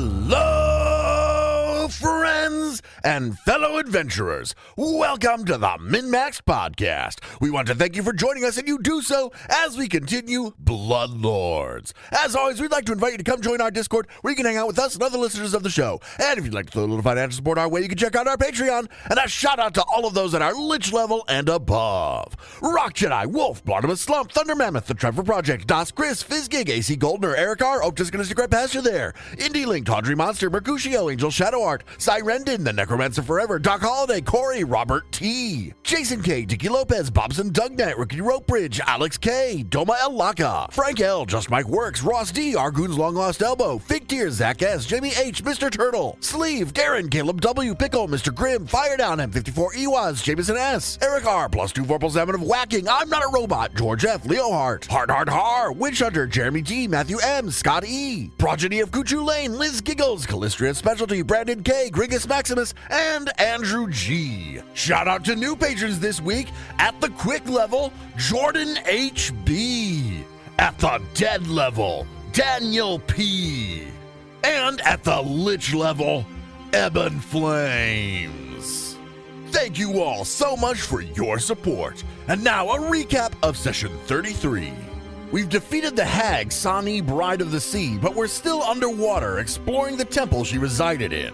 Hello, friends and fellow adventurers. Welcome to the MNmaxed podcast. We want to thank you for joining us, and you do so as we continue Bloodlords. As always, we'd like to invite you to come join our Discord, where you can hang out with us and other listeners of the show. And if you'd like to throw a little financial support our way, you can check out our Patreon. And a shout out to all of those at our Lich level and above: Rock Jedi, Wolf, Barnabas Slump, Thunder Mammoth, The Trevor Project, Das Chris, Fizzgig, AC Goldner, Eric R, oh, just gonna stick right past you there, Indie Link, Tawdry Monster, Mercutio, Angel Shadow Art, Cyrendin, The Necromancer Forever, Doc Holiday, Corey, Robert T, Jason K, Dicky Lopez, Bobson Dugnet, Ricky Rope Bridge, Alex K, Doma El Laka, Frank L, Just Mike Works, Ross D, Argoon's Long Lost Elbow, Fig Tears, Zach S, Jamie H, Mr. Turtle, Sleeve, Darren, Caleb W, Pickle, Mr. Grimm, Firedown, M54 Ewas, Jameson S, Eric R, +2 Vorpal Salmon of Whacking, I'm Not a Robot, George F, Leo Hart, Har, Witch Hunter, Jeremy G, Matthew M, Scott E, Progeny of Kuchu Lane, Liz Giggles, Callistria Specialty, Brandon K, Grigus Maximus, and Andrew G. Shout out to new patrons this week: at the Quick level, Jordan HB; at the Dead level, Daniel P; and at the Lich level, Ebon Flames. Thank you all so much for your support. And now a recap of session 33. We've defeated the hag Sani, Bride of the Sea, but we're still underwater exploring the temple she resided in.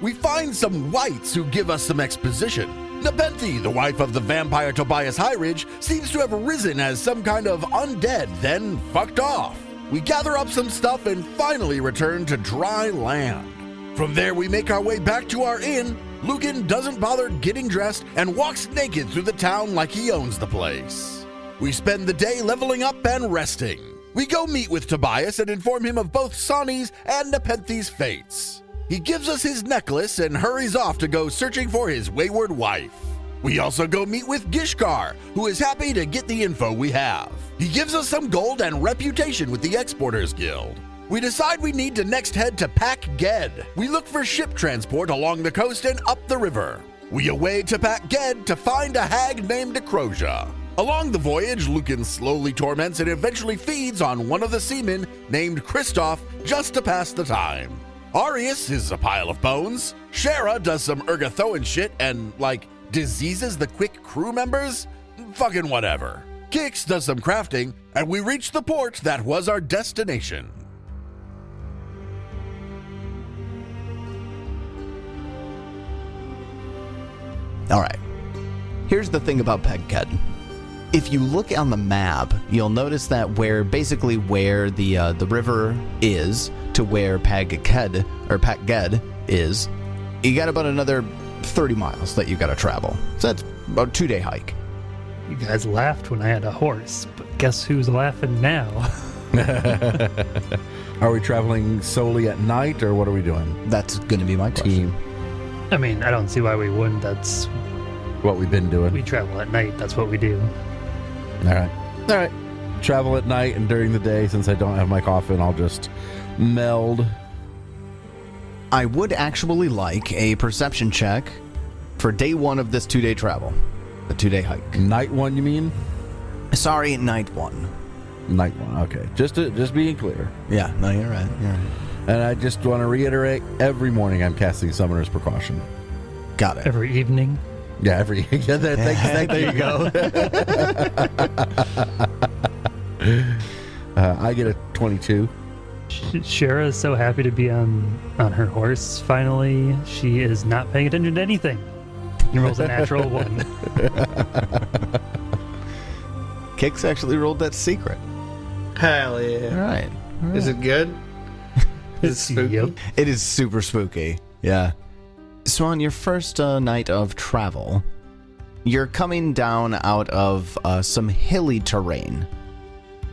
We find some wights who give us some exposition. Nepenthe, the wife of the vampire Tobias Highridge, seems to have arisen as some kind of undead, then fucked off. We gather up some stuff and finally return to dry land. From there, we make our way back to our inn. Lucan doesn't bother getting dressed and walks naked through the town like he owns the place. We spend the day leveling up and resting. We go meet with Tobias and inform him of both Sani's and Nepenthe's fates. He gives us his necklace and hurries off to go searching for his wayward wife. We also go meet with Gishkar, who is happy to get the info we have. He gives us some gold and reputation with the Exporters Guild. We decide we need to next head to Pakged. We look for ship transport along the coast and up the river. We away to Pakged to find a hag named Acrosia. Along the voyage, Lucan slowly torments and eventually feeds on one of the seamen named Kristoff just to pass the time. Arius is a pile of bones. Shara does some Ergothoan shit and, diseases the Quick crew members? Fucking whatever. Kix does some crafting, and we reach the port that was our destination. All right, here's the thing about Pakged. If you look on the map, you'll notice that where the river is to where Pakged is, you got about another 30 miles that you got to travel. So that's about a 2-day hike. You guys laughed when I had a horse, but guess who's laughing now? Are we traveling solely at night, or what are we doing? That's going to be my question. I mean, I don't see why we wouldn't. That's what we've been doing. We travel at night. That's what we do. All right. Travel at night, and during the day, since I don't have my coffin, I'll just meld. I would actually like a perception check for day 1 of this 2-day travel. The 2-day hike. Night 1, you mean? Sorry, night 1. Night 1, okay. Just being clear. Yeah, no, you're right. And I just want to reiterate, every morning I'm casting Summoner's Precaution. Got it. Every evening? Yeah, thank there you go. I get a 22. Shara is so happy to be on her horse, finally. She is not paying attention to anything. And rolls a natural 1. Kix actually rolled that secret. Hell yeah. All right. Is it good? Is it spooky? Yep. It is super spooky. Yeah. So on your first night of travel, you're coming down out of some hilly terrain.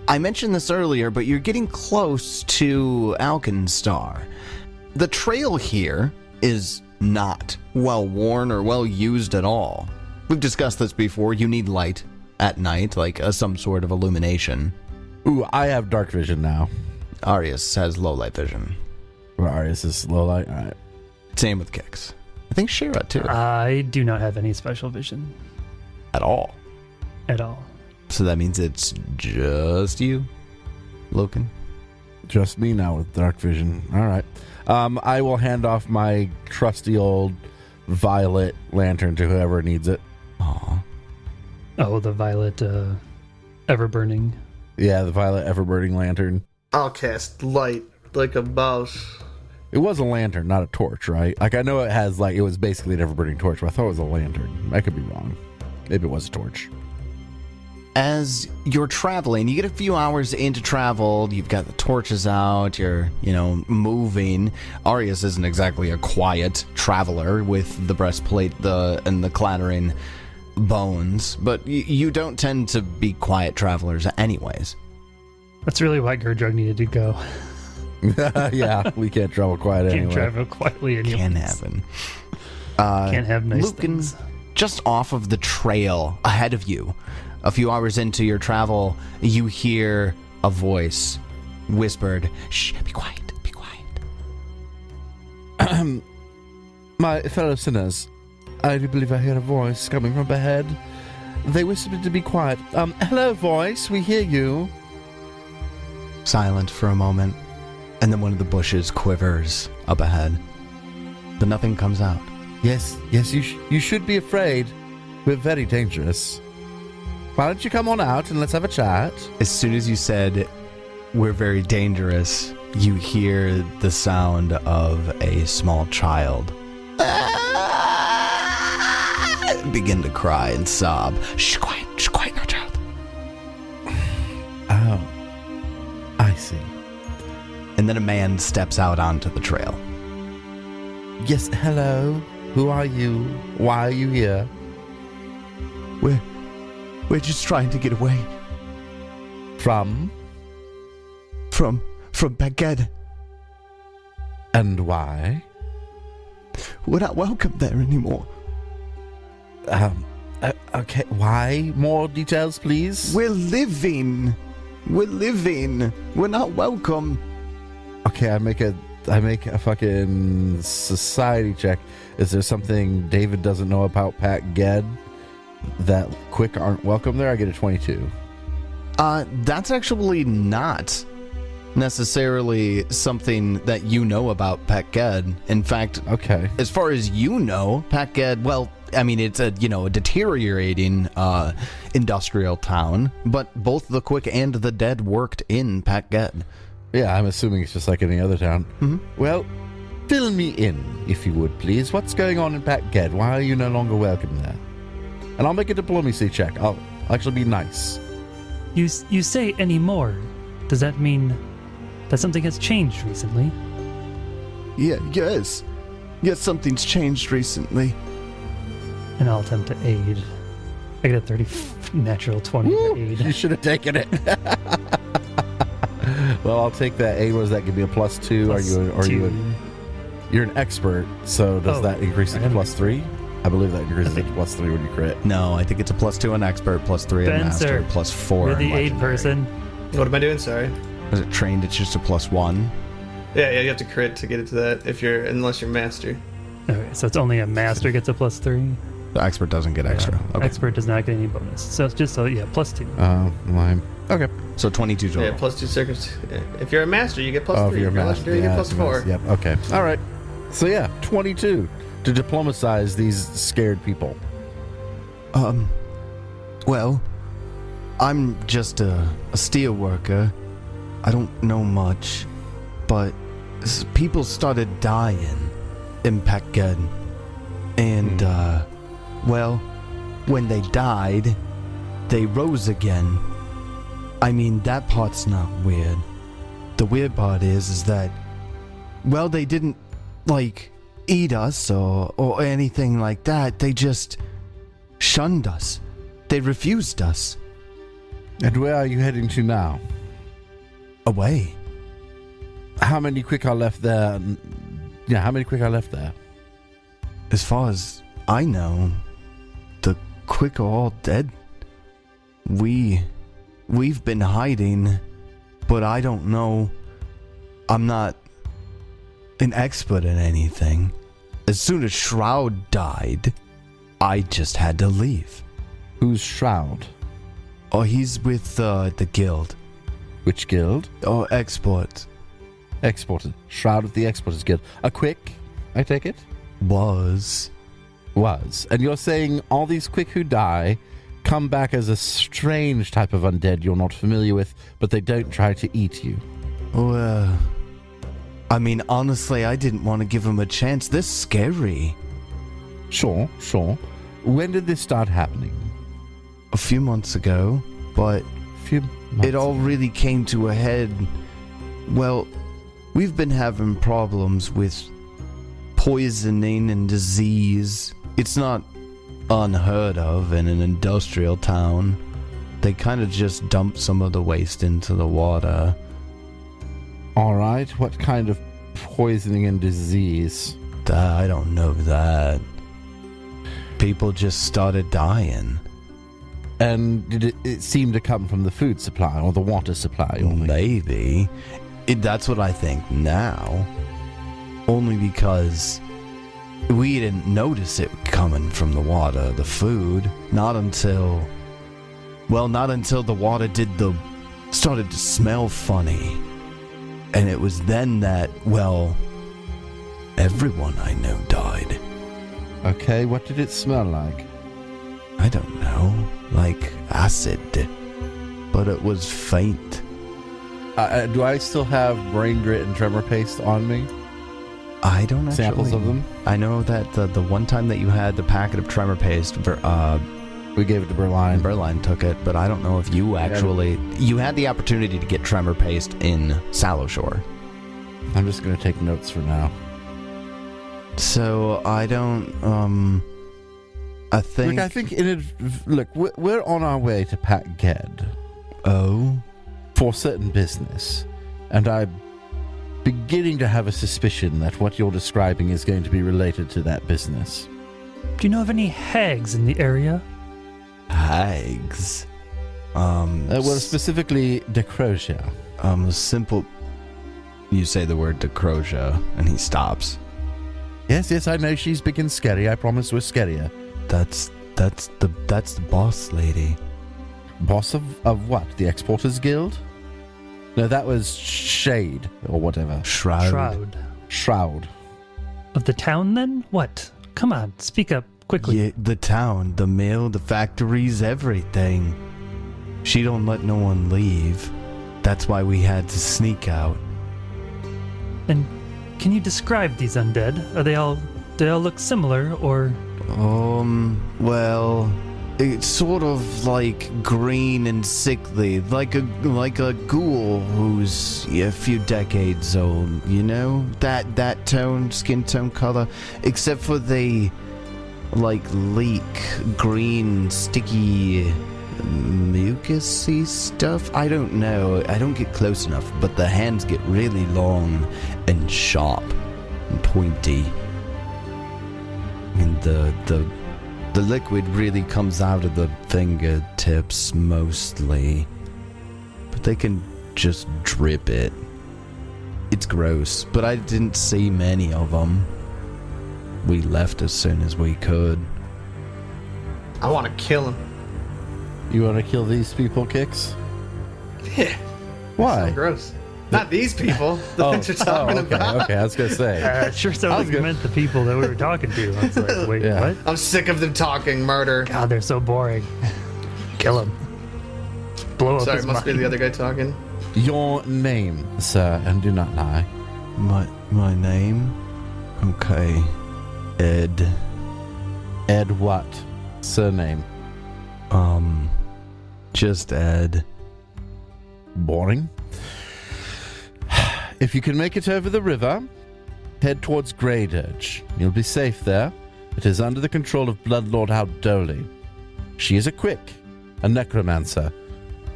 I mentioned this earlier, but you're getting close to Alkenstar. The trail here is not well worn or well used at all. We've discussed this before. You need light at night, like some sort of illumination. Ooh, I have dark vision now. Arius has low light vision. Well, Arius is low light. All right. Same with Kix. I think Shira too. I do not have any special vision. At all. At all. So that means it's just you, Loken? Just me now with dark vision. All right. I will hand off my trusty old violet lantern to whoever needs it. Aw. Oh, the violet, ever burning. Yeah, the violet ever-burning lantern. I'll cast light like a mouse. It was a lantern, not a torch, right? Like, I know it has, like, it was basically an ever-burning torch, but I thought it was a lantern. I could be wrong. Maybe it was a torch. As you're traveling, you get a few hours into travel, you've got the torches out, you're, moving. Arius isn't exactly a quiet traveler with the breastplate and the clattering bones, but you don't tend to be quiet travelers anyways. That's really why Gurdrug needed to go. Yeah, we can't travel quiet Can't anyway. travel quietly anyway. Can happen. Can't have nice Lucan, things. just off of the trail ahead of you, a few hours into your travel, you hear a voice whispered, "Shh, be quiet, be quiet." My fellow sinners, I do believe I hear a voice coming from ahead. They whispered to be quiet. Hello, voice, we hear you. Silent for a moment, and then one of the bushes quivers up ahead, but nothing comes out. Yes, you should be afraid. We're very dangerous. Why don't you come on out and let's have a chat? As soon as you said, "We're very dangerous," you hear the sound of a small child begin to cry and sob. Shh, quiet, no child. Oh, I see. And then a man steps out onto the trail. Yes, hello. Who are you? Why are you here? We're just trying to get away From? from Pakged. And why? We're not welcome there anymore. Okay, why? More details, please? We're living. We're not welcome. Okay, I make a fucking society check. Is there something David doesn't know about Pakged that Quick aren't welcome there? I get a 22. That's actually not necessarily something that you know about Pakged. In fact, Okay. as far as you know, Pakged, well, I mean, it's a deteriorating industrial town, but both the Quick and the Dead worked in Pakged. Yeah, I'm assuming it's just like any other town. Mhm. Well, fill me in, if you would, please. What's going on in Pakged? Why are you no longer welcome there? And I'll make a diplomacy check. I'll actually be nice. You say anymore. Does that mean that something has changed recently? Yes, something's changed recently. And I'll attempt to aid. I get a 30 natural 20 to You aid. should have taken it. Well, I'll take that. A, was that give me a +2? You're an expert, so does that increase it to +3? I believe that increases it to +3 when you crit. No, I think it's a +2 on expert, +3 on master, Spencer, +4 You're on the aid legendary. person. What am I doing? Sorry. Is it trained? It's just a +1. Yeah, you have to crit to get it to that unless you're master. Okay, so it's only a master gets a +3. The expert doesn't get extra. Okay. Expert does not get any bonus. So it's just +2. Lime. Okay. So 22 total. Yeah, +2 circumstances. If you're a master, you get +3. Oh, if you're a master, legendary, you get +4. Yep. Okay. All right. So yeah, 22 to diplomatize these scared people. Well, I'm just a steel worker. I don't know much, but people started dying in Pakged. And, well, when they died, they rose again. I mean, that part's not weird. The weird part is that, well, they didn't, eat us or anything like that. They just shunned us. They refused us. And where are you heading to now? Away. How many Quick are left there? Yeah, how many Quick are left there? As far as I know, the Quick are all dead. We've been hiding, but I don't know. I'm not an expert in anything. As soon as Shroud died, I just had to leave. Who's Shroud? Oh, he's with the guild. Which guild? Oh, export. Exported. Shroud of the Exporters Guild. A quick, I take it? Was. And you're saying all these quick who die come back as a strange type of undead you're not familiar with, but they don't try to eat you. Well, I mean, honestly, I didn't want to give them a chance. They're scary. Sure. When did this start happening? A few months ago, but it all really came to a head. Well, we've been having problems with poisoning and disease. It's not unheard of in an industrial town. They kind of just dump some of the waste into the water. All right. What kind of poisoning and disease? I don't know that. People just started dying. And did it seem to come from the food supply or the water supply? Only? Maybe. That's what I think now. Only because we didn't notice it coming from the water, the food. Not until the water started to smell funny. And it was then that, everyone I know died. Okay, what did it smell like? I don't know. Like acid. But it was faint. Do I still have brain grit and tremor paste on me? I don't actually. Samples of them? I know that the one time that you had the packet of tremor paste, we gave it to Berline. Berline took it, but I don't know if you actually... You had the opportunity to get tremor paste in Sallow Shore. I'm just going to take notes for now. So, I don't... I think... Look, we're on our way to Pakged. Oh? For certain business. And I'm beginning to have a suspicion that what you're describing is going to be related to that business. Do you know of any hags in the area? Hags? Specifically, Decrosia. Simple... You say the word Decrosia, and he stops. Yes, I know she's big and scary. I promise we're scarier. That's the boss lady. Boss of what? The Exporters Guild? No, that was Shade, or whatever. Shroud. Of the town, then? What? Come on, speak up quickly. Yeah, the town, the mill, the factories, everything. She don't let no one leave. That's why we had to sneak out. And can you describe these undead? Do they all look similar, or... Well, it's sort of like green and sickly, like a ghoul who's a few decades old, you know? That skin tone color, except for they leak green, sticky, mucusy stuff. I don't know. I don't get close enough, but the hands get really long and sharp and pointy. And the liquid really comes out of the fingertips mostly. But they can just drip it. It's gross, but I didn't see many of them. We left as soon as we could. I want to kill him. You want to kill these people, Kix? Yeah. Why? So gross. Not these people. The things you're talking about. Okay, I was going to say. Sure sounded like you meant the people that we were talking to. I was like, wait, Yeah. what? I'm sick of them talking murder. God, they're so boring. Kill him. Blow up Sorry, his must be mind. the other guy talking. Your name, sir, and do not lie. My name? Okay. Ed. Ed what? Surname? Just Ed. Boring. If you can make it over the river, head towards Grey Dirge. You'll be safe there. It is under the control of Bloodlord Haldoli. She is a quick, a necromancer.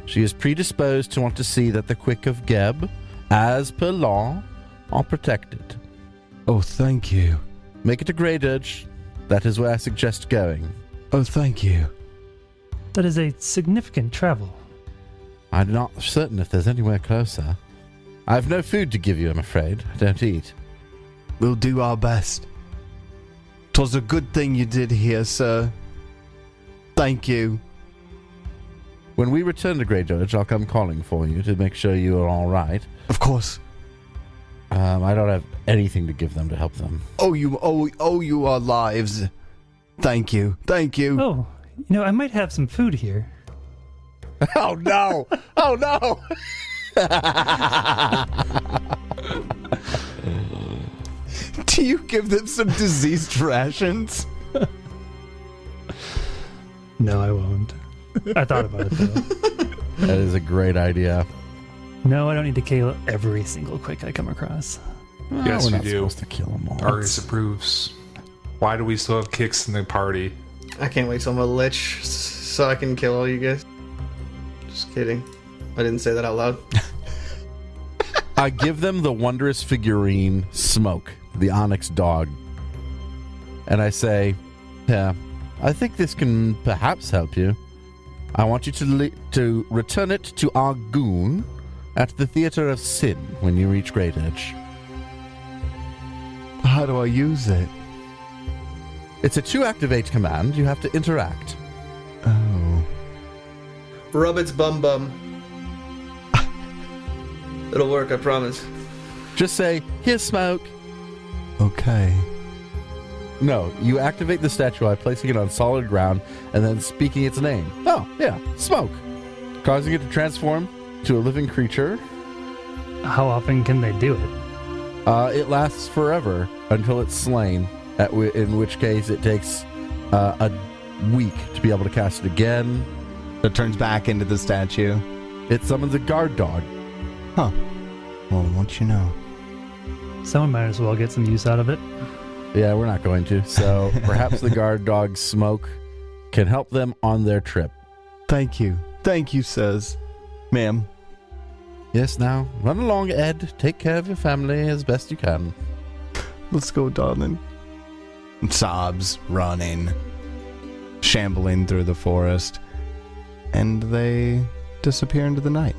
She is predisposed to want to see that the quick of Geb, as per law, are protected. Oh, thank you. Make it to Grey Dirge. That is where I suggest going. Oh, thank you. That is a significant travel. I'm not certain if there's anywhere closer. I have no food to give you, I'm afraid. I don't eat. We'll do our best. 'Twas a good thing you did here, sir. Thank you. When we return to Grey Dirge, I'll come calling for you to make sure you are all right. Of course. I don't have anything to give them to help them. you are lives. Thank you. Oh, I might have some food here. Oh no! Oh no! Do you give them some diseased rations? No, I won't. I thought about it, though. That is a great idea. No, I don't need to kill every single quick I come across. Yes, we're we not do. supposed to kill them all. Arius approves. Why do we still have Kix in the party? I can't wait till I'm a lich so I can kill all you guys. Just kidding. I didn't say that out loud. I give them the wondrous figurine Smoke, the onyx dog. And I say, yeah, I think this can perhaps help you. I want you to return it to our goon at the Theater of Sin when you reach Great Edge. How do I use it? It's a 2-activate command. You have to interact. Oh. Rub its bum bum. It'll work, I promise. Just say, here's Smoke. Okay. No, you activate the statue by placing it on solid ground and then speaking its name. Oh, yeah, Smoke. Causing it to transform to a living creature. How often can they do it? It lasts forever until it's slain, in which case it takes a week to be able to cast it again. It turns back into the statue. It summons a guard dog. Huh. Well, what you know? Someone might as well get some use out of it. Yeah, we're not going to. So perhaps the guard dog Smoke can help them on their trip. Thank you. Thank you, says. Ma'am. Yes, now, run along, Ed. Take care of your family as best you can. Let's go, darling. Sobs, running, shambling through the forest, and they disappear into the night.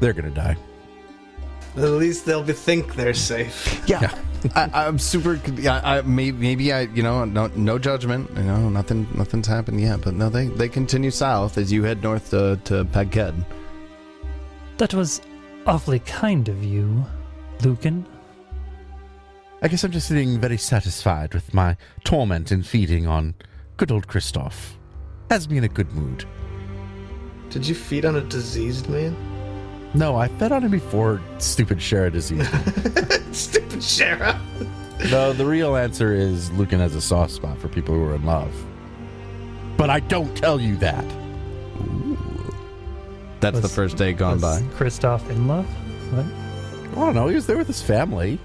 They're going to die. At least they'll think they're safe. Yeah. I'm super. Maybe I. No judgment. Nothing's happened yet. But no, they continue south as you head north to Pakged. That was awfully kind of you, Lucan. I guess I'm just sitting very satisfied with my torment and feeding on good old Kristoff. Has me in a good mood. Did you feed on a diseased man? No, I fed on him before stupid Shara disease. Stupid Shara. No, the real answer is Lucan has a soft spot for people who are in love. But I don't tell you that. That's the first day gone by. Kristoff in love? What? I don't know. He was there with his family.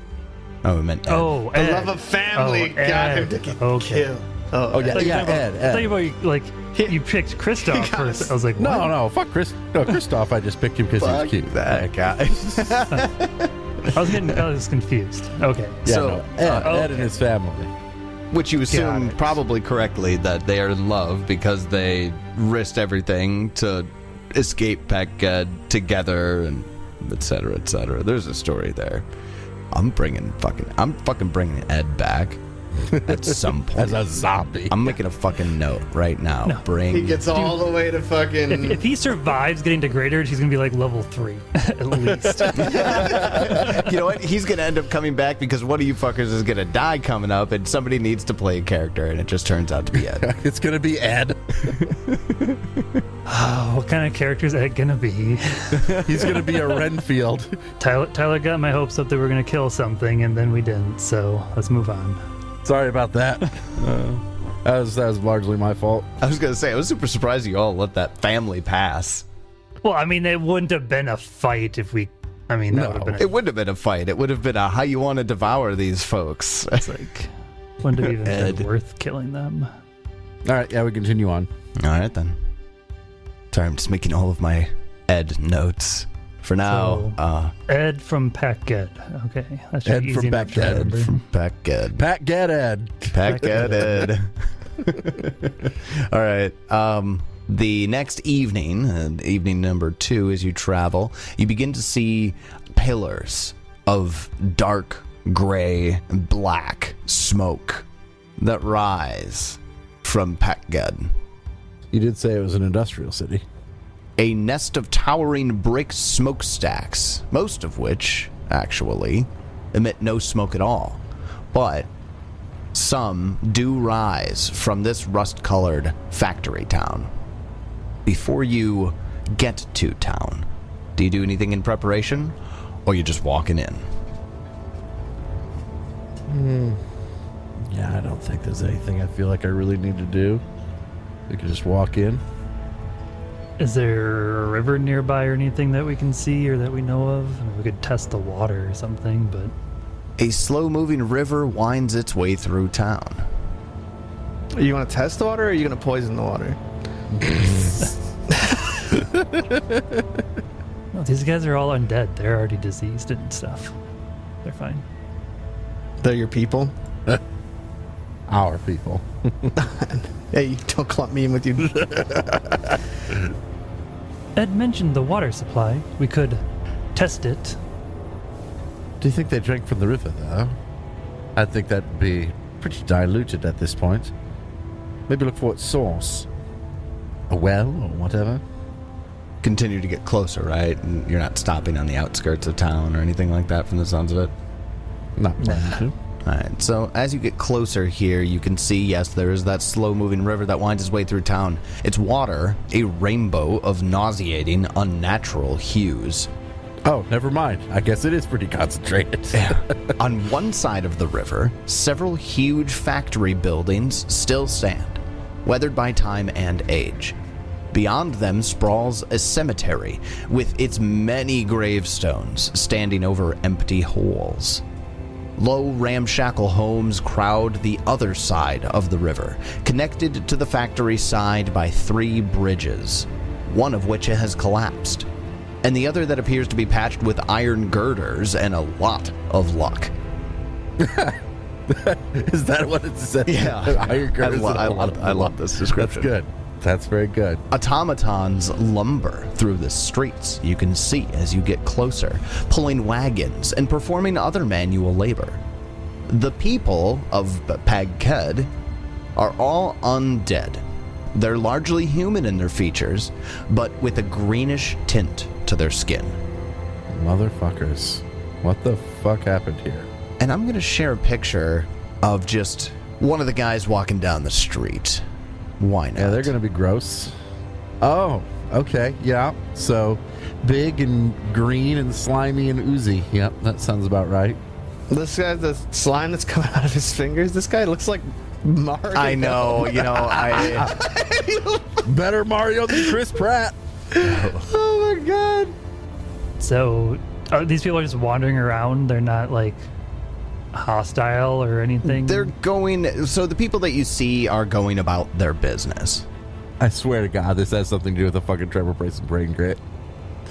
Oh, it meant Ed. Oh, The Ed. love of family Oh, got Ed. him to get Okay. killed. Oh, yeah, I thought you yeah, were talking Ed. about- I thought you were you picked Kristoff He got first. us. I was like, what? No, fuck Kristoff. I just picked him because he was cute. that guy. I was confused. Okay. Yeah, So, no, Ed and okay. his family. Which you assume Got it. probably correctly that they are in love because they risked everything to escape Pakged together and et cetera, et cetera. There's a story there. I'm fucking bringing Ed back at some point. As a zombie. I'm making a fucking note right now. No. Bring He gets all the way to fucking. If he survives getting degraded, he's going to be like level 3, at least. You know what? He's gonna end up coming back because one of you fuckers is gonna die coming up, and somebody needs to play a character, and it just turns out to be Ed. It's going to be Ed. Oh, what kind of character is Ed going to be? He's going to be a Renfield. Tyler got my hopes up that we were going to kill something, and then we didn't, so let's move on. Sorry about that. That was largely my fault. I was gonna say, I was super surprised you all let that family pass. Well, I mean, it wouldn't have been a fight if we... I mean, that No. would have been It wouldn't have been a fight. It would have been a how you want to devour these folks. It's like, wouldn't have even Ed. been worth killing them. All right, yeah, we continue on. All right then. Sorry, I'm just making all of my Ed notes for now. Ed from Pakged. Okay, that's Ed easy from enough to Pakged. remember. From Pakged. Pat, get Ed. Pakged. All right. The next evening, evening number 2, as you travel, you begin to see pillars of dark gray and black smoke that rise from Pakged. You did say it was an industrial city. A nest of towering brick smokestacks, most of which actually, emit no smoke at all. But some do rise from this rust-colored factory town. Before you get to town, do you do anything in preparation, or you just walking in? Yeah, I don't think there's anything I feel like I really need to do. We could just walk in. Is there a river nearby or anything that we can see or that we know of? I mean, we could test the water or something, but... A slow-moving river winds its way through town. You want to test the water, or are you going to poison the water? No, these guys are all undead. They're already diseased and stuff. They're fine. They're your people? Our people. Hey, don't clump me in with you. Ed mentioned the water supply. We could test it. Do you think they drank from the river, though? I think that'd be pretty diluted at this point. Maybe look for its source. A well or whatever. Continue to get closer, right? And you're not stopping on the outskirts of town or anything like that from the sounds of it? Not planning to. Alright, so as you get closer here, you can see, yes, there is that slow-moving river that winds its way through town. Its water, a rainbow of nauseating, unnatural hues. Oh, never mind. I guess it is pretty concentrated. Yeah. On one side of the river, several huge factory buildings still stand, weathered by time and age. Beyond them sprawls a cemetery, with its many gravestones standing over empty holes. Low, ramshackle homes crowd the other side of the river, connected to the factory side by 3 bridges, one of which has collapsed, and the other that appears to be patched with iron girders and a lot of luck. Is that what it says? Yeah. I love this description. That's good. That's very good. Automatons lumber through the streets, you can see as you get closer, pulling wagons and performing other manual labor. The people of Pakged are all undead. They're largely human in their features, but with a greenish tint to their skin. Motherfuckers. What the fuck happened here? And I'm going to share a picture of just one of the guys walking down the street. Why not? Yeah, they're going to be gross. Oh, okay. Yeah. So big and green and slimy and oozy. Yep, that sounds about right. This guy, the slime that's coming out of his fingers, this guy looks like Mario. I know, Better Mario than Chris Pratt. Oh my god. So, these people are just wandering around. They're not, like, hostile or anything? They're going... So the people that you see are going about their business. I swear to God, this has something to do with the fucking Trevor Price and Brain Grit.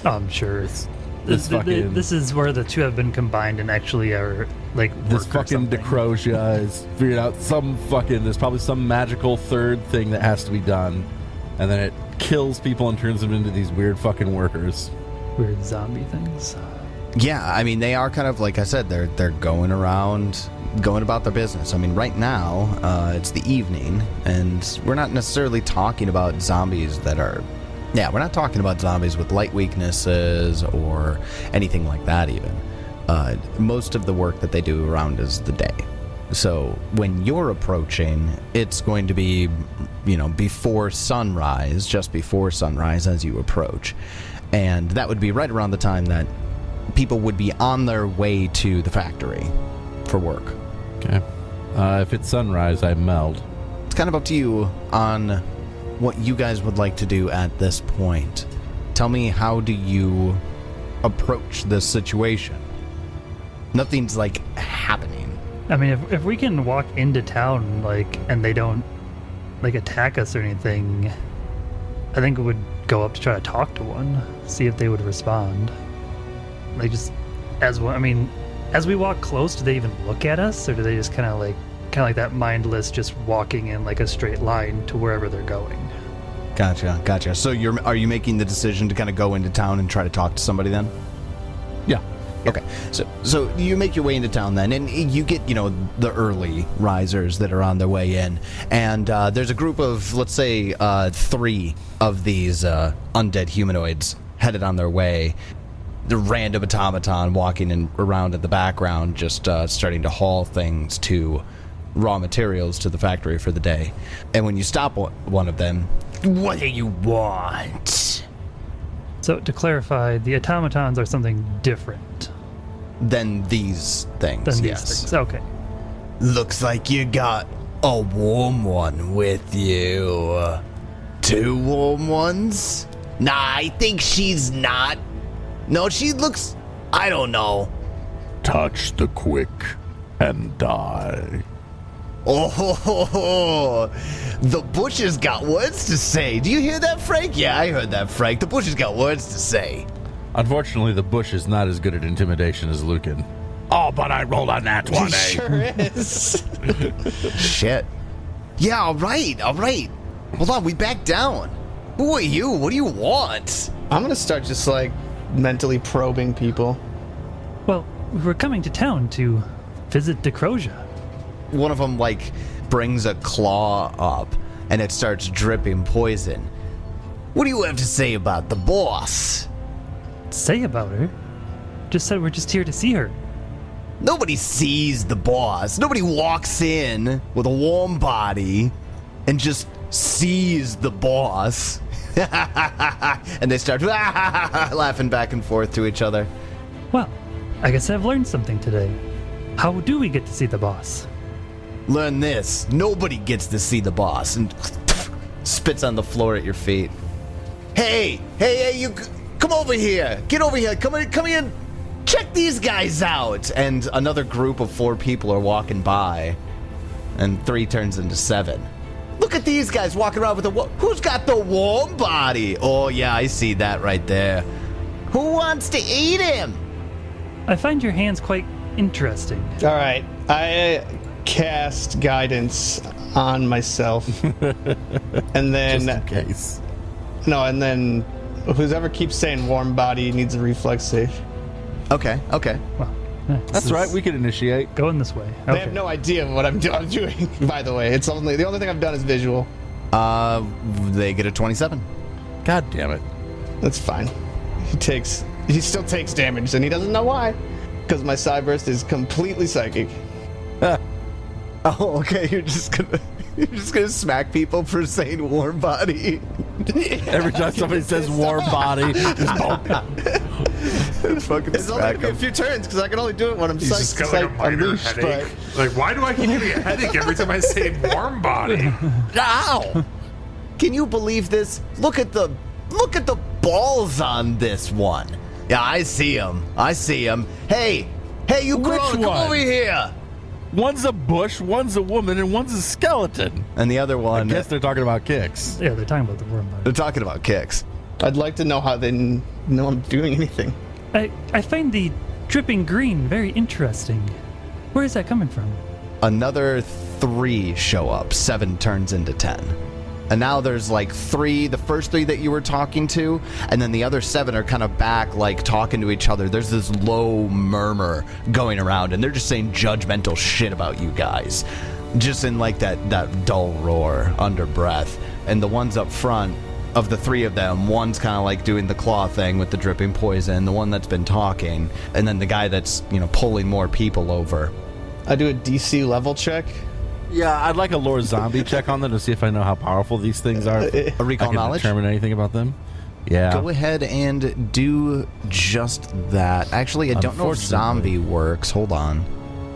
Oh, I'm sure it's... This is where the two have been combined and actually are, like, this work or fucking something. Decrosia is figured out there's probably some magical third thing that has to be done, and then it kills people and turns them into these weird fucking workers. Weird zombie things. Yeah, I mean, they are kind of, like I said, they're going around, going about their business. I mean, right now, it's the evening, and we're not necessarily talking about zombies that are... Yeah, we're not talking about zombies with light weaknesses or anything like that even. Most of the work that they do around is the day. So when you're approaching, it's going to be, before sunrise, just before sunrise as you approach. And that would be right around the time that people would be on their way to the factory for work. Okay. If it's sunrise, I meld. It's kind of up to you on what you guys would like to do at this point. Tell me, how do you approach this situation? Nothing's, like, happening. I mean, if we can walk into town, like, and they don't, like, attack us or anything, I think we would go up to try to talk to one, see if they would respond. Like, just as we walk close, do they even look at us, or do they just kind of like that mindless, just walking in like a straight line to wherever they're going? Gotcha. So are you making the decision to kind of go into town and try to talk to somebody then? Yeah. Okay. So you make your way into town then, and you get, the early risers that are on their way in, and there's a group of, let's say, 3 of these undead humanoids headed on their way. the random automaton walking around in the background, just starting to haul things to raw materials to the factory for the day. And when you stop one of them, what do you want? So to clarify, the automatons are something different Then these things, than yes. these things. Okay. Looks like you got a warm one with you. 2 warm ones? Nah, I think she's not. No, she looks... I don't know. Touch the quick and die. Oh, the Bush has got words to say. Do you hear that, Frank? Yeah, I heard that, Frank. The Bush has got words to say. Unfortunately, the Bush is not as good at intimidation as Lucan. Oh, but I rolled a nat 20. Sure is. Shit. Yeah, all right. Hold on, we back down. Who are you? What do you want? I'm gonna start just like mentally probing people. Well, we're coming to town to visit Decrosia. One of them, like, brings a claw up, and it starts dripping poison. What do you have to say about the boss? Say about her. Just said we're just here to see her. Nobody sees the boss. Nobody walks in with a warm body and just sees the boss. And they start laughing back and forth to each other. Well, I guess I've learned something today. How do we get to see the boss? Learn this. Nobody gets to see the boss. And spits on the floor at your feet. Hey, you come over here. Get over here. Come in. Check these guys out. And another group of 4 people are walking by. And 3 turns into 7. Look at these guys walking around with who's got the warm body? Oh, yeah, I see that right there. Who wants to eat him? I find your hands quite interesting. All right, I cast guidance on myself, and then Just in case. no, and then whoever keeps saying warm body needs a reflex save. Okay. Well, That's right, we can initiate. Going this way. They have no idea what I'm doing. By the way, the only thing I've done is visual. They get a 27. God damn it. That's fine. He still takes damage, and he doesn't know why. Because my Cyburst is completely psychic. Oh, okay. You're just gonna smack people for saying warm body. Every time somebody says warm body, just Fucking It's only smack gonna be a 'em. few turns because I can only do it when I'm He's just got like a minor unleashed. headache. Like, why do I keep getting a headache every time I say warm body? Ow! Can you believe this? Look at the balls on this one. Yeah, I see him. Hey, you Which girl, come one? over here. one's a bush, one's a woman, and one's a skeleton. And the other I one, guess they're talking about kicks. Yeah, they're talking about the worm they're body. talking about kicks. I'd like to know how they know I'm doing anything. I find the dripping green very interesting. Where is that coming from? Another 3 show up. 7 turns into 10. And now there's like 3, the first 3 that you were talking to, and then the other 7 are kind of back, like talking to each other. There's this low murmur going around, and they're just saying judgmental shit about you guys. Just in like that dull roar under breath. And the ones up front, of the 3 of them, one's kind of like doing the claw thing with the dripping poison, the one that's been talking, and then the guy that's, pulling more people over. I do a DC level check. Yeah, I'd like a lore zombie check on them to see if I know how powerful these things are. A I recall can knowledge? determine anything about them. Yeah. Go ahead and do just that. Actually, I don't know if zombie works. Hold on.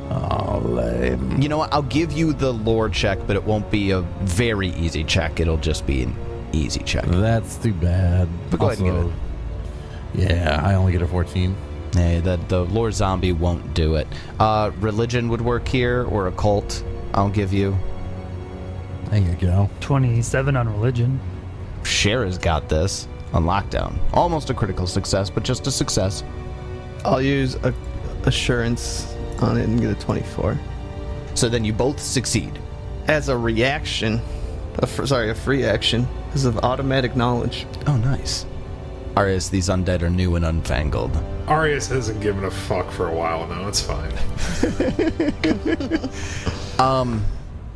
Oh, lame. You know what? I'll give you the lore check, but it won't be a very easy check. It'll just be an easy check. That's too bad. But go ahead and give Yeah, I only get a 14. Hey, the lore zombie won't do it. Religion would work here, or occult. I'll give you. There you go. 27 on religion. Shara's got this on lockdown. Almost a critical success, but just a success. I'll use a assurance on it and get a 24. So then you both succeed. As a reaction, a free action, because of automatic knowledge. Oh, nice. Arius, these undead are new and unfangled. Arius hasn't given a fuck for a while now. It's fine.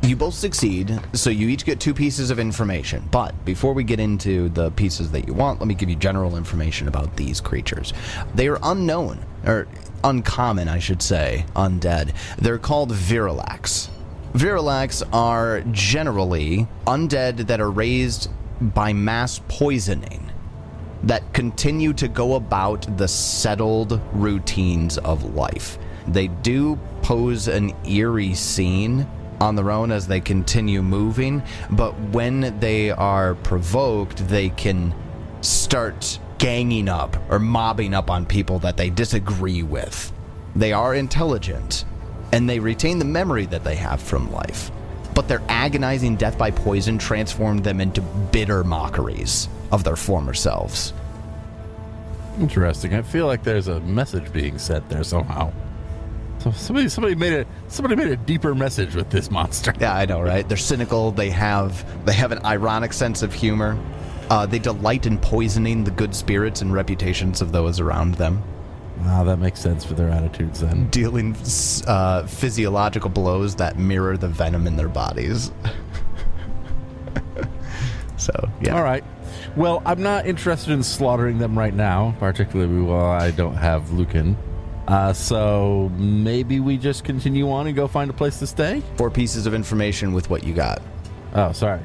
You both succeed, so you each get 2 pieces of information. But before we get into the pieces that you want, let me give you general information about these creatures. They are unknown, or uncommon, I should say, undead. They're called Virilax. Virilax are generally undead that are raised by mass poisoning, that continue to go about the settled routines of life. They do pose an eerie scene on their own as they continue moving, but when they are provoked, they can start ganging up or mobbing up on people that they disagree with. They are intelligent, and they retain the memory that they have from life, but their agonizing death by poison transformed them into bitter mockeries of their former selves. Interesting. I feel like there's a message being sent there somehow. So somebody made a deeper message with this monster. Yeah, I know, right? They're cynical. They have an ironic sense of humor. They delight in poisoning the good spirits and reputations of those around them. Wow, that makes sense for their attitudes then. Dealing physiological blows that mirror the venom in their bodies. So, yeah. All right. Well, I'm not interested in slaughtering them right now, particularly while I don't have Lucan. So maybe we just continue on and go find a place to stay? 4 pieces of information with what you got. Oh, sorry.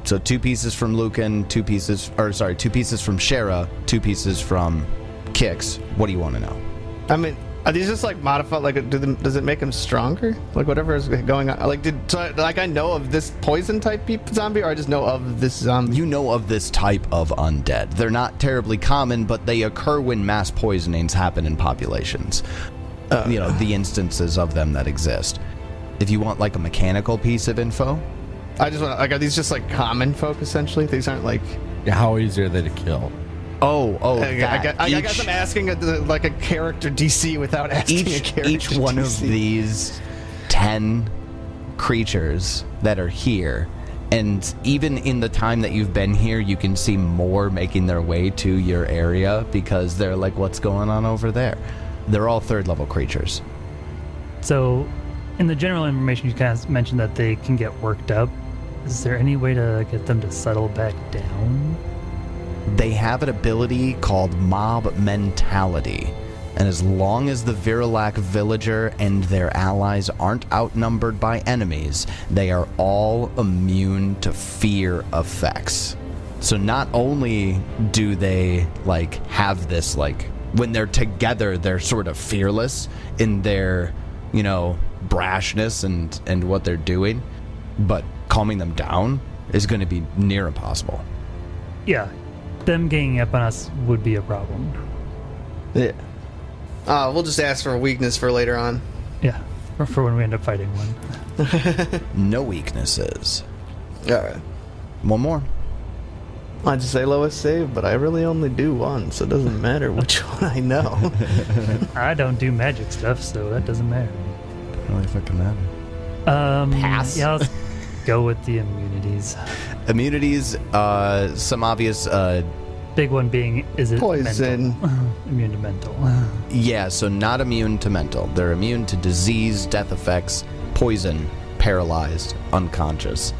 So 2 pieces from Lucan, 2 pieces from Shara, 2 pieces from Kix. What do you want to know? I mean, are these just like modified? Like, does it make them stronger? Like, whatever is going on. Like, I know of this poison type zombie, or I just know of this zombie. You know of this type of undead. They're not terribly common, but they occur when mass poisonings happen in populations. The instances of them that exist. If you want like a mechanical piece of info, I just want are these just like common folk essentially? These aren't like. Yeah, how easy are they to kill? I guess I'm asking a character DC without asking a character each one DC. of these 10 creatures that are here, and even in the time that you've been here, you can see more making their way to your area because they're like, what's going on over there? They're all 3rd level creatures. So, in the general information, you kind of mentioned that they can get worked up. Is there any way to get them to settle back down? They have an ability called mob mentality, and as long as the Virilac villager and their allies aren't outnumbered by enemies, they are all immune to fear effects. So not only do they have this when they're together, they're sort of fearless in their brashness and what they're doing, but calming them down is going to be near impossible. Yeah. Them ganging up on us would be a problem. Yeah. We'll just ask for a weakness for later on. Yeah, for when we end up fighting one. No weaknesses. Alright. One more. I'd just say lowest save, but I really only do one, so it doesn't matter which one I know. I don't do magic stuff, so that doesn't matter. Really fucking matter. Pass. Yeah, let's go with the immunities. Immunities, some obvious... Big one being, is it poison? Mental? Immune to mental. Yeah, so not immune to mental. They're immune to disease, death effects, poison, paralyzed, unconscious,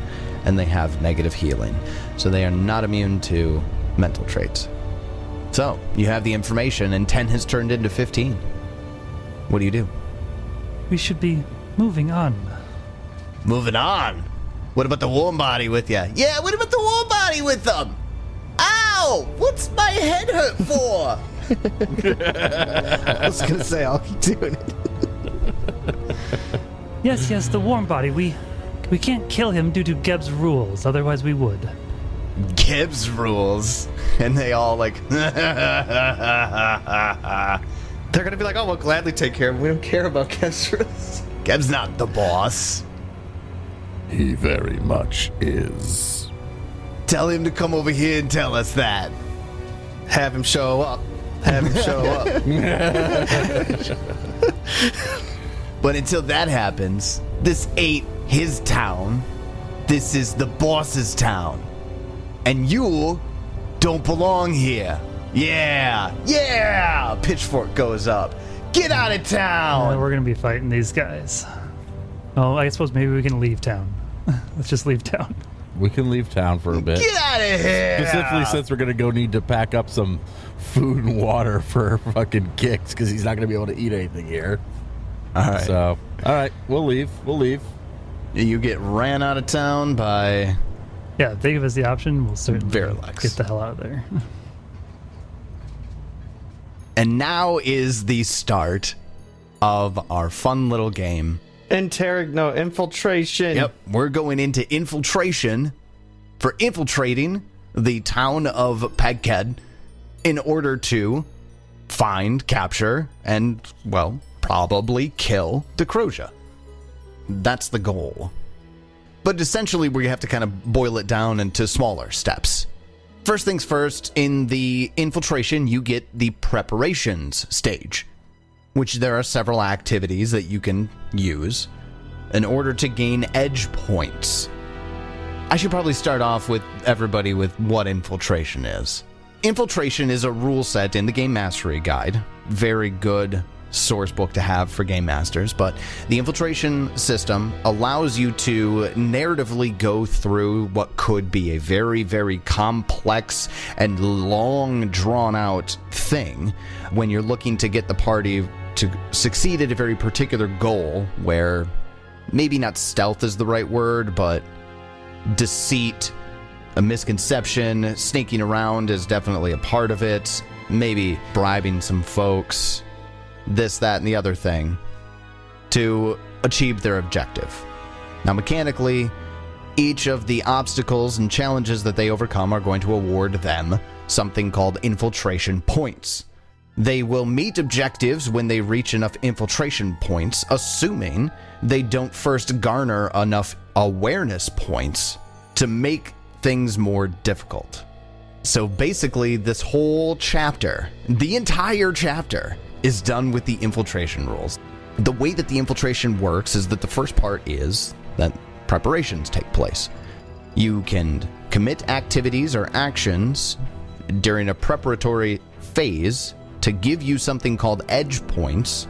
and they have negative healing. So they are not immune to mental traits. So, you have the information, and 10 has turned into 15. What do you do? We should be moving on. Moving on? What about the warm body with you? Yeah, what about the warm body with them? Ow! What's my head hurt for? I was gonna say, I'll keep doing it. Yes, the warm body. We can't kill him due to Geb's rules, otherwise we would. Gibbs rules. And they all They're gonna be like, oh, we'll gladly take care of him. We don't care about Geb's rules. Geb's not the boss. He very much is. Tell him to come over here and tell us that. Have him show up. Have him show up. But until that happens, this ain't his town. This is the boss's town. And you don't belong here. Yeah! Pitchfork goes up. Get out of town! We're gonna be fighting these guys. Oh, I suppose maybe we can leave town. Let's just leave town. We can leave town for a bit. Get out of here! Specifically since we're going to go need to pack up some food and water for fucking Kix because he's not going to be able to eat anything here. All right. So, all right, we'll leave. You get ran out of town by... Yeah, if they give us the option, we'll certainly Verilex. get the hell out of there. And now is the start of our fun little game. Infiltration. Yep, we're going into infiltration for infiltrating the town of Pakged in order to find, capture, and, well, probably kill Decrosia. That's the goal. But essentially, we have to kind of boil it down into smaller steps. First things first, in the infiltration, you get the preparations stage, which there are several activities that you can use in order to gain edge points. I should probably start off with everybody with what infiltration is. Infiltration is a rule set in the Game Mastery Guide. Very good source book to have for game masters, but the infiltration system allows you to narratively go through what could be a very, very complex and long drawn out thing when you're looking to get the party to succeed at a very particular goal where maybe not stealth is the right word, but deceit, a misconception, sneaking around is definitely a part of it, maybe bribing some folks, this, that, and the other thing, to achieve their objective. Now, mechanically, each of the obstacles and challenges that they overcome are going to award them something called infiltration points. They will meet objectives when they reach enough infiltration points, assuming they don't first garner enough awareness points to make things more difficult. So basically, this whole chapter, the entire chapter, is done with the infiltration rules. The way that the infiltration works is that the first part is that preparations take place. You can commit activities or actions during a preparatory phase to give you something called edge points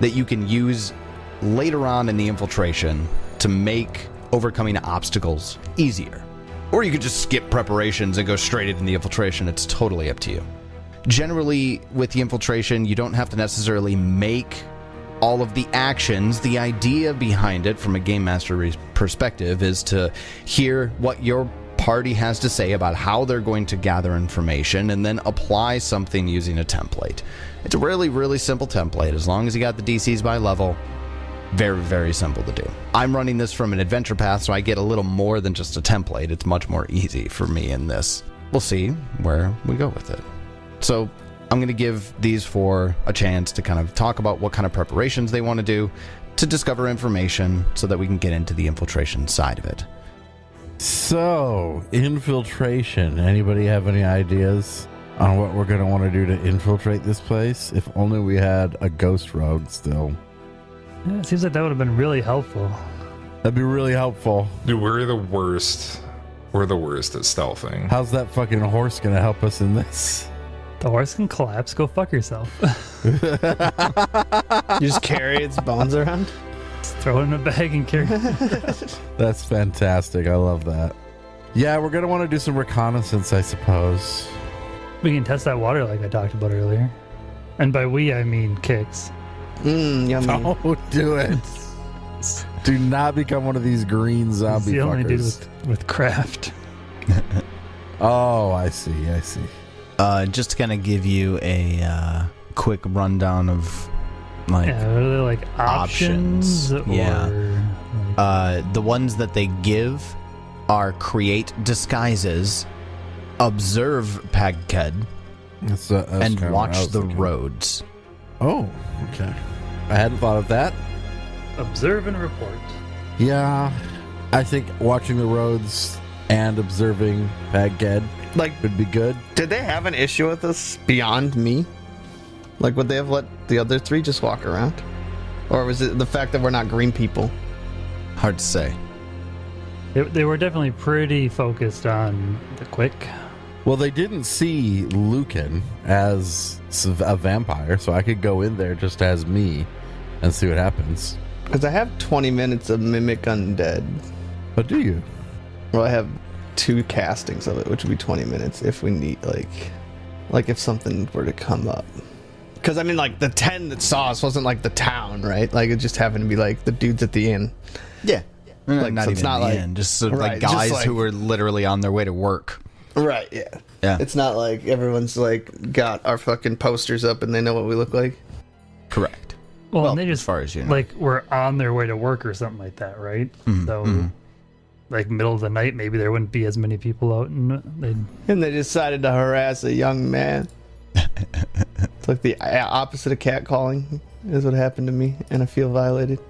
that you can use later on in the infiltration to make overcoming obstacles easier. Or you could just skip preparations and go straight into the infiltration. It's totally up to you. Generally, with the infiltration, you don't have to necessarily make all of the actions. The idea behind it, from a game master perspective, is to hear what your party has to say about how they're going to gather information and then apply something using a template. It's a really, really simple template. As long as you got the DCs by level, very, very simple to do. I'm running this from an adventure path, so I get a little more than just a template. It's much more easy for me in this. We'll see where we go with it. So I'm going to give these four a chance to kind of talk about what kind of preparations they want to do to discover information so that we can get into the infiltration side of it. So, infiltration. Anybody have any ideas on what we're going to want to do to infiltrate this place? If only we had a ghost rogue still. Yeah, it seems like that would have been really helpful. That'd be really helpful. Dude, we're the worst. We're the worst at stealthing. How's that fucking horse going to help us in this? The horse can collapse. Go fuck yourself. You just carry its bones around? Just throw it in a bag and carry it. That's fantastic. I love that. Yeah, we're going to want to do some reconnaissance, I suppose. We can test that water like I talked about earlier. And by we, I mean Kix. Yummy. Don't do it. Do not become one of these green zombie He's the only dude fuckers. with craft. Oh, I see. Just to kind of give you a quick rundown of like Yeah, are there like options? Yeah. Or, the ones that they give are create disguises, observe Pakged, That's and kinda what I watch was the thinking. roads. Oh, okay. I hadn't thought of that. observe and report. Yeah, I think watching the roads and observing Pakged Like, would be good. did they have an issue with this beyond me? Like, would they have let the other three just walk around? Or was it the fact that we're not green people? Hard to say. They were definitely pretty focused on the quick. Well, they didn't see Lucan as a vampire, so I could go in there just as me and see what happens. Because I have 20 minutes of Mimic Undead. But do you? Well, I have 2 castings of it, which would be 20 minutes if we need, like if something were to come up. Because, I mean, like, the 10 that saw us wasn't, like, the town, right? Like, it just happened to be, like, the dudes at the inn. Yeah. Like, not so even it's not in the like- end. Just sort of right, like just guys like- who were literally on their way to work. Right, yeah. Yeah. It's not like everyone's, like, got our fucking posters up and they know what we look like. Correct. Well, Well, and they just as far as you know. like were on their way to work or something like that, right? Mhm, So, mhm. like middle of the night, maybe there wouldn't be as many people out, and they'd And they decided to harass a young man. It's like the opposite of catcalling is what happened to me, and I feel violated.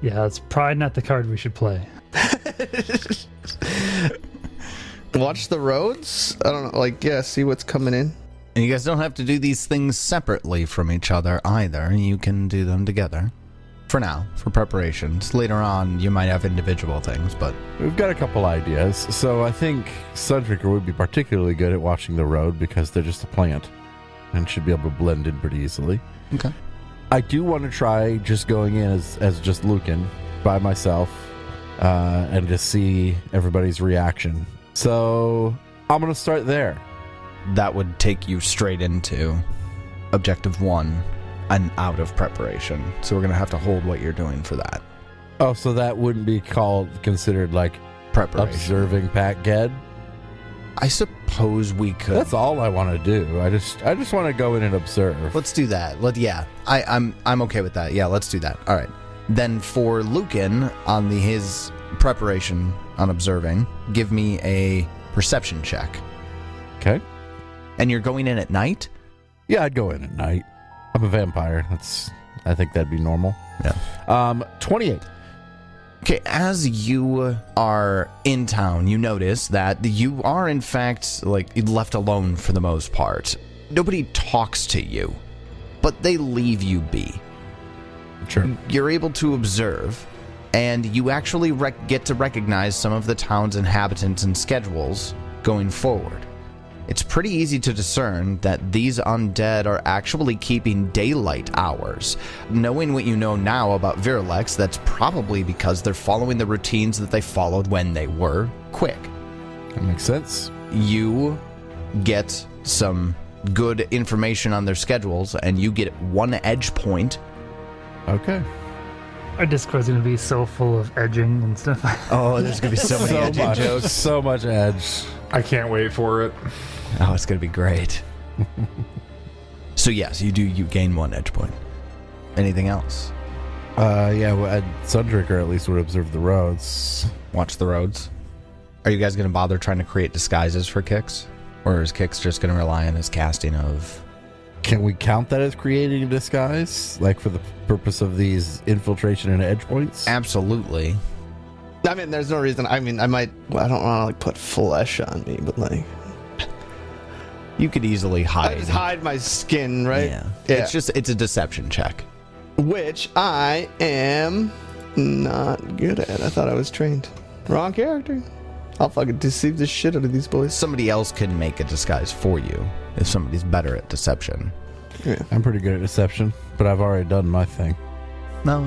yeah, it's probably not the card we should play. Watch the roads? I don't know, like, yeah, see what's coming in. And you guys don't have to do these things separately from each other either. You can do them together. For now, for preparations. Later on, you might have individual things, but We've got a couple ideas. So I think Sundrinker would be particularly good at watching the road because they're just a plant and should be able to blend in pretty easily. okay. I do want to try just going in as just Lucan by myself and just see everybody's reaction. So I'm going to start there. That would take you straight into Objective 1 and out of preparation. So we're going to have to hold what you're doing for that. Oh, so that wouldn't be considered like Preparation. observing Pakged? I suppose we could. That's all I want to do. I just want to go in and observe. Let's do that. I'm okay with that. Yeah, let's do that. All right. Then for Lucan on his preparation on observing, give me a perception check. Okay. And you're going in at night? Yeah, I'd go in at night. I'm a vampire. I think that'd be normal. Yeah. 28. Okay, as you are in town, you notice that you are in fact left alone for the most part. Nobody talks to you, but they leave you be. Sure. You're able to observe, and you actually get to recognize some of the town's inhabitants and schedules going forward. It's pretty easy to discern that these undead are actually keeping daylight hours. Knowing what you know now about Virilex, that's probably because they're following the routines that they followed when they were quick. That makes sense. You get some good information on their schedules, and you get 1 edge point. Okay. Our Discord's gonna be so full of edging and stuff. Oh, there's going to be so many edging much, jokes. so much edge. I can't wait for it. Oh, it's going to be great. So yes, you gain 1 edge point. Anything else? Yeah, well, Sundrinker at least would observe the roads. Watch the roads. Are you guys going to bother trying to create disguises for Kix? Or is Kix just going to rely on his casting of... Can we count that as creating a disguise? Like for the purpose of these infiltration and edge points? Absolutely. I mean, there's no reason. I mean, I don't want to, like, put flesh on me, but, like... You could easily hide. I just hide my skin, right? Yeah. It's a deception check. Which I am not good at. I thought I was trained. Wrong character. I'll fucking deceive the shit out of these boys. Somebody else can make a disguise for you if somebody's better at deception. Yeah. I'm pretty good at deception, but I've already done my thing. No,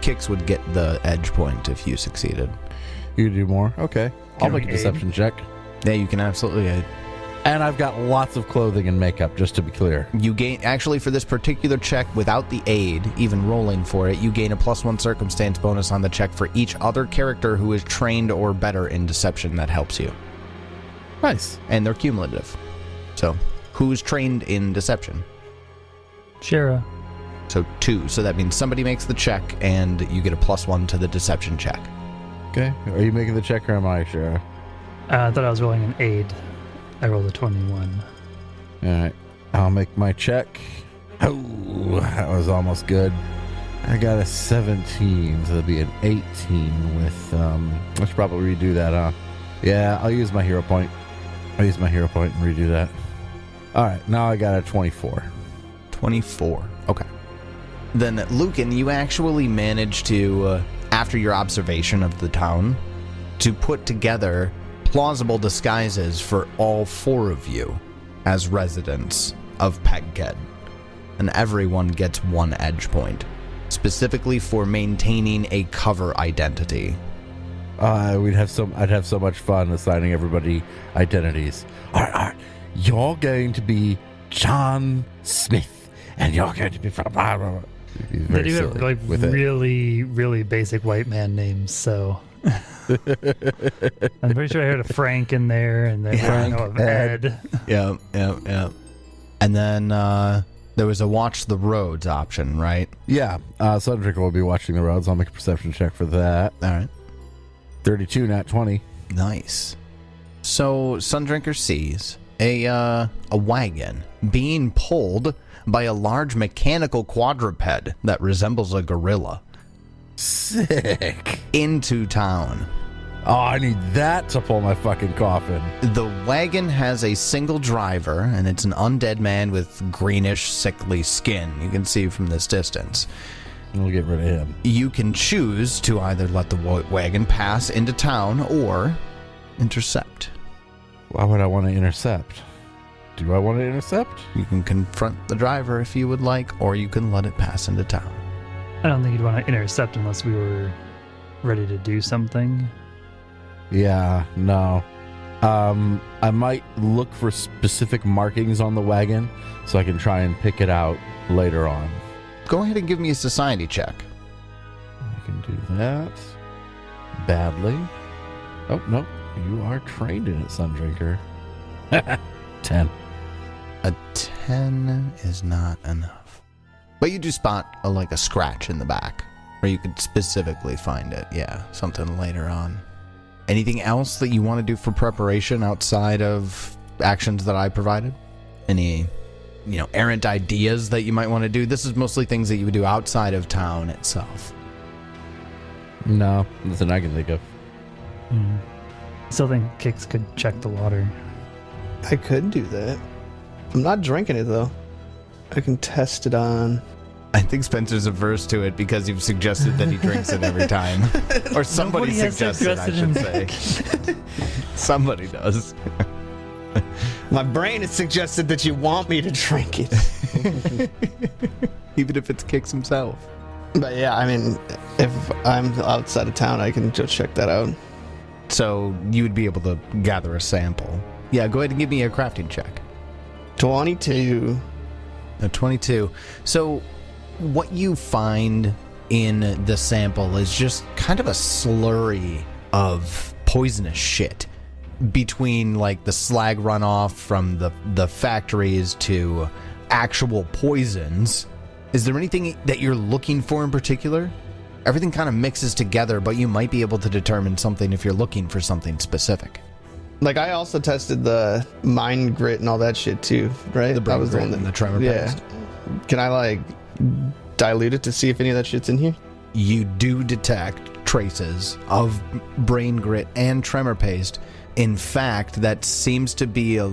Kix would get the edge point if you succeeded. You do more? Okay. I'll Can make a we deception check. Yeah, you can absolutely. And I've got lots of clothing and makeup, just to be clear. You gain, actually, for this particular check, without the aid, even rolling for it, you gain a +1 circumstance bonus on the check for each other character who is trained or better in deception that helps you. Nice. And they're cumulative. So, who's trained in deception? Shara. So 2. So that means somebody makes the check, and you get a +1 to the deception check. Okay. Are you making the check or am I sure? I thought I was rolling an aid. I rolled a 21. All right. I'll make my check. Oh, that was almost good. I got a 17, so that'll be an 18 with, I should probably redo that, huh? Yeah, I'll use my hero point. I'll use my hero point and redo that. All right, now I got a 24. 24. Okay. Then, Lucan, you actually managed to, after your observation of the town, to put together plausible disguises for all 4 of you as residents of Pakged. And everyone gets 1 edge point, specifically for maintaining a cover identity. I'd have so much fun assigning everybody identities. All right. You're going to be John Smith, and you're going to be from. They do have like really, really basic white man names, so. I'm pretty sure I heard a Frank in there, and then I know of Ed. Yeah. And then there was a watch the roads option, right? Yeah. Sundrinker will be watching the roads. I'll make a perception check for that. All right. 32, nat 20. Nice. So Sundrinker sees a wagon being pulled by a large mechanical quadruped that resembles a gorilla Sick. into town. Oh, I need that to pull my fucking coffin. The wagon has a single driver, and it's an undead man with greenish, sickly skin. You can see from this distance. We'll get rid of him. You can choose to either let the wagon pass into town or intercept. Why would I want to intercept? Do I want to intercept? You can confront the driver if you would like, or you can let it pass into town. I don't think you'd want to intercept unless we were ready to do something. Yeah, no. I might look for specific markings on the wagon so I can try and pick it out later on. Go ahead and give me a society check. I can do that. Badly. Oh, no. You are trained in it, Sundrinker. 10. A 10 is not enough. But you do spot a scratch in the back where you could specifically find it. Yeah, something later on. Anything else that you want to do for preparation outside of actions that I provided? Any, errant ideas that you might want to do? This is mostly things that you would do outside of town itself. No, nothing I can think of. Still think Kix could check the water. I could do that. I'm not drinking it though. I can test it on. I think Spencer's averse to it because you've suggested that he drinks it every time. Or somebody Nobody has suggested, I should suggested say. Somebody does. My brain has suggested that you want me to drink it. Even if it's Kix himself. But yeah, I mean, if I'm outside of town, I can just check that out. So you would be able to gather a sample. Yeah, go ahead and give me a crafting check. 22. A 22. So what you find in the sample is just kind of a slurry of poisonous shit between the slag runoff from the factories to actual poisons. Is there anything that you're looking for in particular? Everything kind of mixes together, but you might be able to determine something if you're looking for something specific. I also tested the mind grit and all that shit too, right? The brain grit and the tremor paste. Can I dilute it to see if any of that shit's in here? You do detect traces of brain grit and tremor paste. In fact, that seems to be a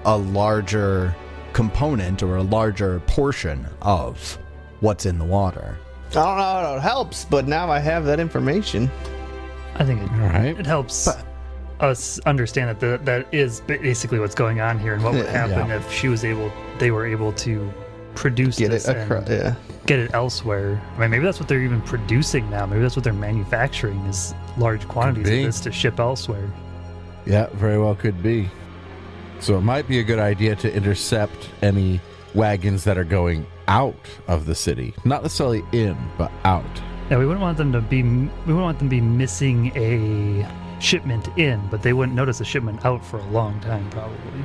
larger component or a larger portion of what's in the water. I don't know how it helps, but now I have that information. I think right. it helps us understand that is basically what's going on here and what would happen if they were able to produce this and get it elsewhere. I mean, maybe that's what they're even producing now. Maybe that's what they're manufacturing is large quantities of this to ship elsewhere. Yeah, very well could be. So it might be a good idea to intercept any wagons that are going out of the city. Not necessarily in, but out. Yeah, we wouldn't want them to be missing a shipment in, but they wouldn't notice a shipment out for a long time, probably.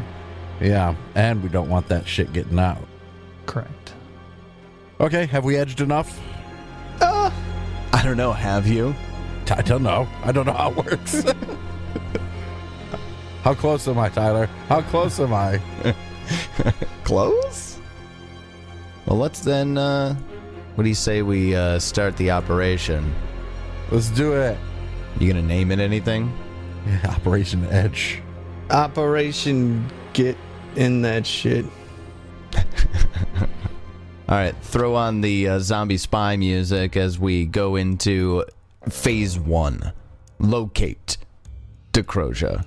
Yeah, and we don't want that shit getting out. Correct. Okay, have we edged enough? I don't know, have you? I don't know. I don't know how it works. How close am I, Tyler? How close am I? Close? Well, let's then, what do you say we start the operation? Let's do it. You gonna name it anything? Yeah, Operation Edge. Operation Get in that shit. All right, throw on the zombie spy music as we go into phase 1. Locate Decrosia.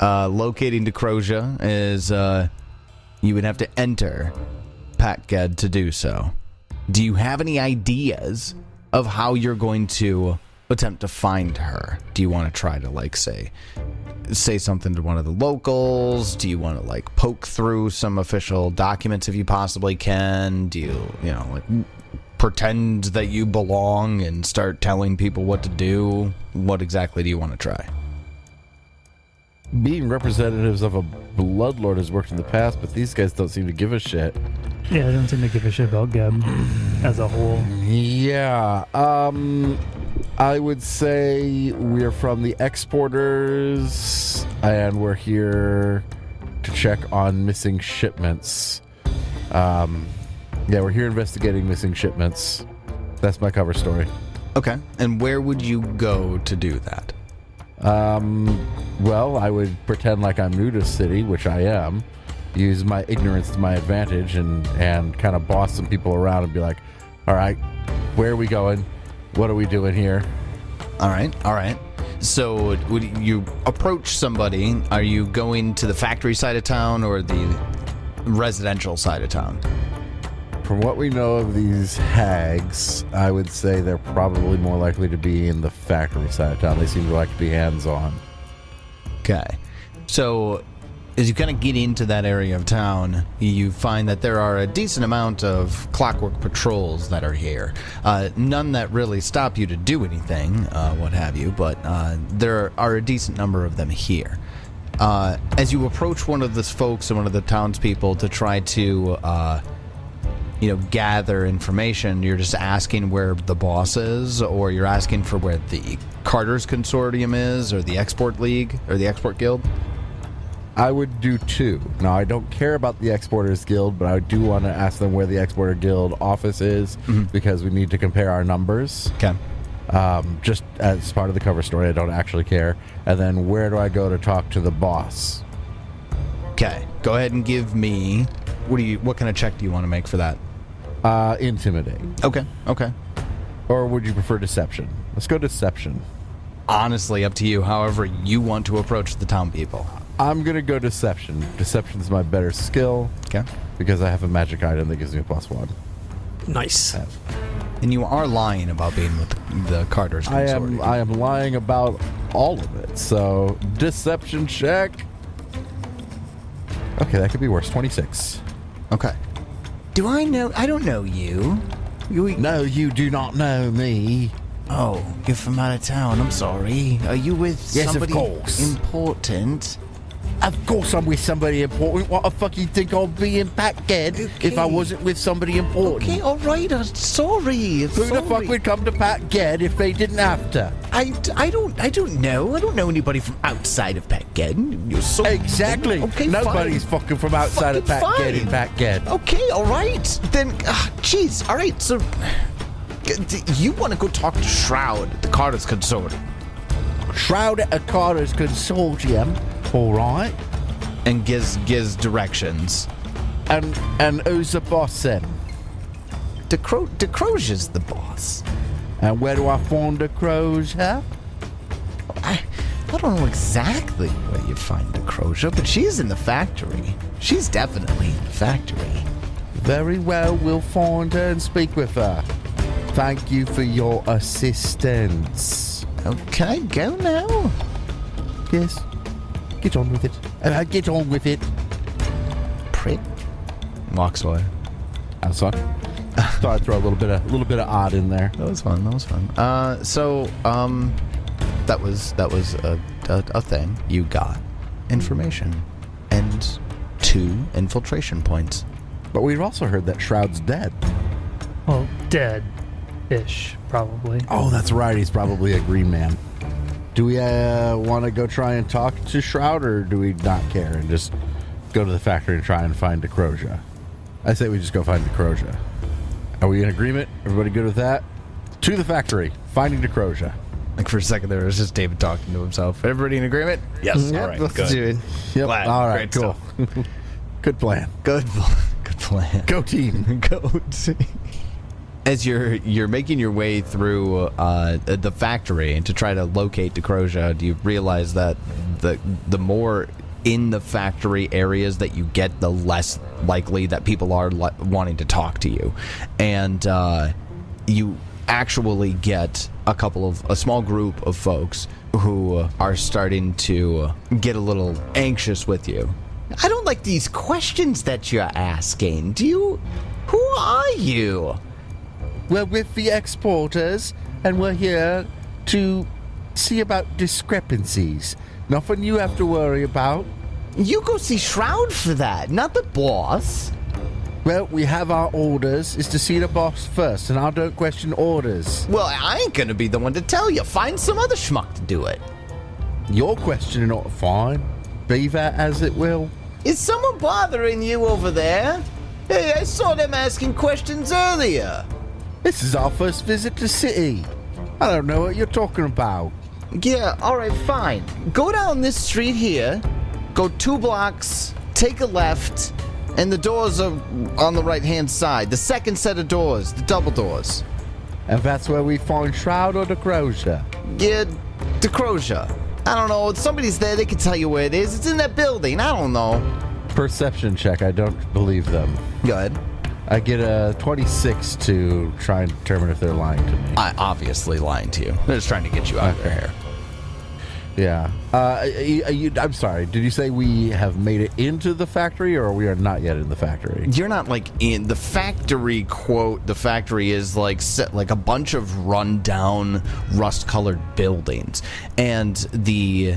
Locating Decrosia is you would have to enter Pakged to do so. Do you have any ideas of how you're going to attempt to find her? Do you want to try to, like, say something to one of the locals? Do you want to, like, poke through some official documents if you possibly can? Do you know, like, pretend that you belong and start telling people what to do? What exactly do you want to try? Being representatives of a bloodlord has worked in the past, but these guys don't seem to give a shit. Yeah, I don't seem to give a shit about Geb as a whole. Yeah, I would say we're from the exporters, and we're here to check on missing shipments. Yeah, we're here investigating missing shipments. That's my cover story. Okay. And where would you go to do that? Well, I would pretend like I'm new to the city, which I am, use my ignorance to my advantage, and kind of boss some people around and be like, all right, where are we going? What are we doing here? All right. So would you approach somebody? Are you going to the factory side of town or the residential side of town? From what we know of these hags, I would say they're probably more likely to be in the factory side of town. They seem to like to be hands-on. Okay. So as you kind of get into that area of town, you find that there are a decent amount of clockwork patrols that are here. None that really stop you to do anything, what have you, but there are a decent number of them here. As you approach one of the folks and one of the townspeople to try to gather information, you're just asking where the boss is, or you're asking for where the Carter's Consortium is, or the Export League, or the Export Guild? I would do two. Now, I don't care about the Exporters Guild, but I do want to ask them where the Exporter Guild office is, because we need to compare our numbers. Okay. Just as part of the cover story, I don't actually care. And then where do I go to talk to the boss? Okay. Go ahead and give me... What kind of check do you want to make for that? Intimidate. Okay. Or would you prefer deception? Let's go deception. Honestly, up to you. However you want to approach the town people. I'm going to go deception. Deception is my better skill. Okay. Because I have a magic item that gives me a +1. Nice. And you are lying about being with the Carter's Consortium. I am lying about all of it. So, deception check. Okay, that could be worse. 26. Okay. Do I know? I don't know you. No, you do not know me. Oh, you're from out of town. I'm sorry. Are you with somebody important? Of course I'm with somebody important. What the fuck you think I'd be in Pakged if I wasn't with somebody important? Okay, all right. I'm sorry. Who the fuck would come to Pakged if they didn't have to? I don't know. I don't know anybody from outside of Pakged. You're so exactly. Okay, nobody's fine. fucking from outside of Pakged in Pakged. Okay, all right. Then, jeez. All right. So, you want to go talk to Shroud at the Carter's Consortium? Shroud at the Carter's Consortium. All right. And gives directions. And who's the boss then? DeCrozia's the boss. And where do I find DeCrozia? I don't know exactly where you find DeCrozia, but she's in the factory. She's definitely in the factory. Very well, we'll find her and speak with her. Thank you for your assistance. Oh, can I go now? Yes. Get on with it. Get on with it. Prick. Walks away. Outside. Thought I'd throw a little bit of odd in there. That was fun. That was a thing. You got information and 2 infiltration points. But we've also heard that Shroud's dead. Well, dead-ish, probably. Oh, that's right. He's probably a green man. Do we want to go try and talk to Shroud, or do we not care and just go to the factory and try and find DeCrozia? I say we just go find DeCrozia. Are we in agreement? Everybody good with that? To the factory, finding DeCrozia. Like for a second there, it was just David talking to himself. Everybody in agreement? Yes. Yep, All right. let's Good. do it. Yep. Glad. All right. Great Cool. Good plan. Good plan. Go team. Go team. As you're making your way through the factory and to try to locate DeCrozia, do you realize that the more in the factory areas that you get, the less likely that people are wanting to talk to you, and you actually get a small group of folks who are starting to get a little anxious with you. I don't like these questions that you're asking. Who are you? We're with the exporters, and we're here to see about discrepancies. Nothing you have to worry about. You go see Shroud for that, not the boss. Well, we have our orders, is to see the boss first, and I don't question orders. Well, I ain't gonna be the one to tell you. Find some other schmuck to do it. You're questioning it, fine. Be that as it will. Is someone bothering you over there? Hey, I saw them asking questions earlier. This is our first visit to city. I don't know what you're talking about. Yeah, alright, fine. Go down this street here, go 2 blocks, take a left, and the doors are on the right-hand side. The second set of doors, the double doors. And that's where we find Shroud or the Crozier. Yeah, the Crozier. I don't know, somebody's there, they can tell you where it is. It's in that building, I don't know. Perception check, I don't believe them. Go ahead. I get a 26 to try and determine if they're lying to me. I obviously lying to you. They're just trying to get you out of their hair. Yeah. I'm sorry. Did you say we have made it into the factory, or we are not yet in the factory? You're not like in the factory. Quote: the factory is like set like a bunch of rundown, rust-colored buildings, and the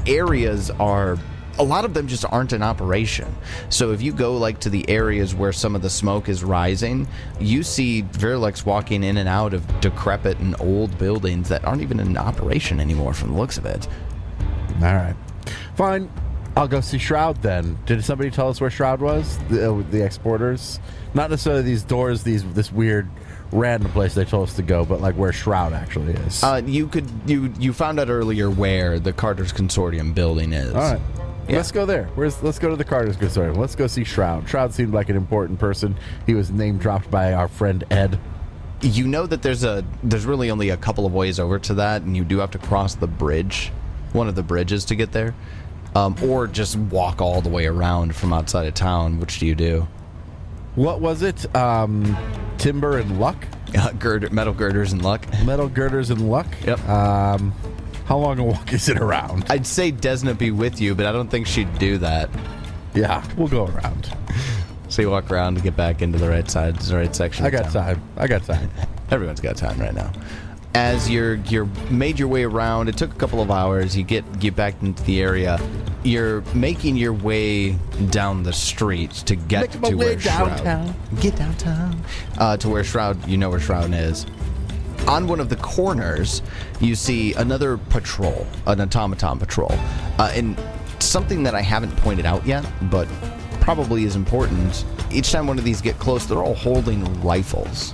areas are. A lot of them just aren't in operation. So if you go like to the areas where some of the smoke is rising, you see Virlex walking in and out of decrepit and old buildings that aren't even in operation anymore from the looks of it. All right. Fine. I'll go see Shroud then. Did somebody tell us where Shroud was? The exporters? Not necessarily these doors, this weird random place they told us to go, but like where Shroud actually is. You found out earlier where the Carter's Consortium building is. All right. Yeah. Let's go there. Let's go to the Carter's Consortium. Let's go see Shroud. Shroud seemed like an important person. He was name dropped by our friend Ed. You know that there's really only a couple of ways over to that, and you do have to cross the bridge, one of the bridges to get there, or just walk all the way around from outside of town. Which do you do? What was it? Timber and luck? Metal girders and luck. Metal girders and luck? Yep. How long a walk is it around? I'd say Desna be with you, but I don't think she'd do that. Yeah, we'll go around. So you walk around to get back into the right side, the right section. I got time. Everyone's got time right now. As you're made your way around, it took a couple of hours. You get back into the area. You're making your way down the street to get to where Shroud. Get downtown. To where Shroud. You know where Shroud is. On one of the corners, you see another patrol, an automaton patrol. And something that I haven't pointed out yet, but probably is important, each time one of these get close, they're all holding rifles.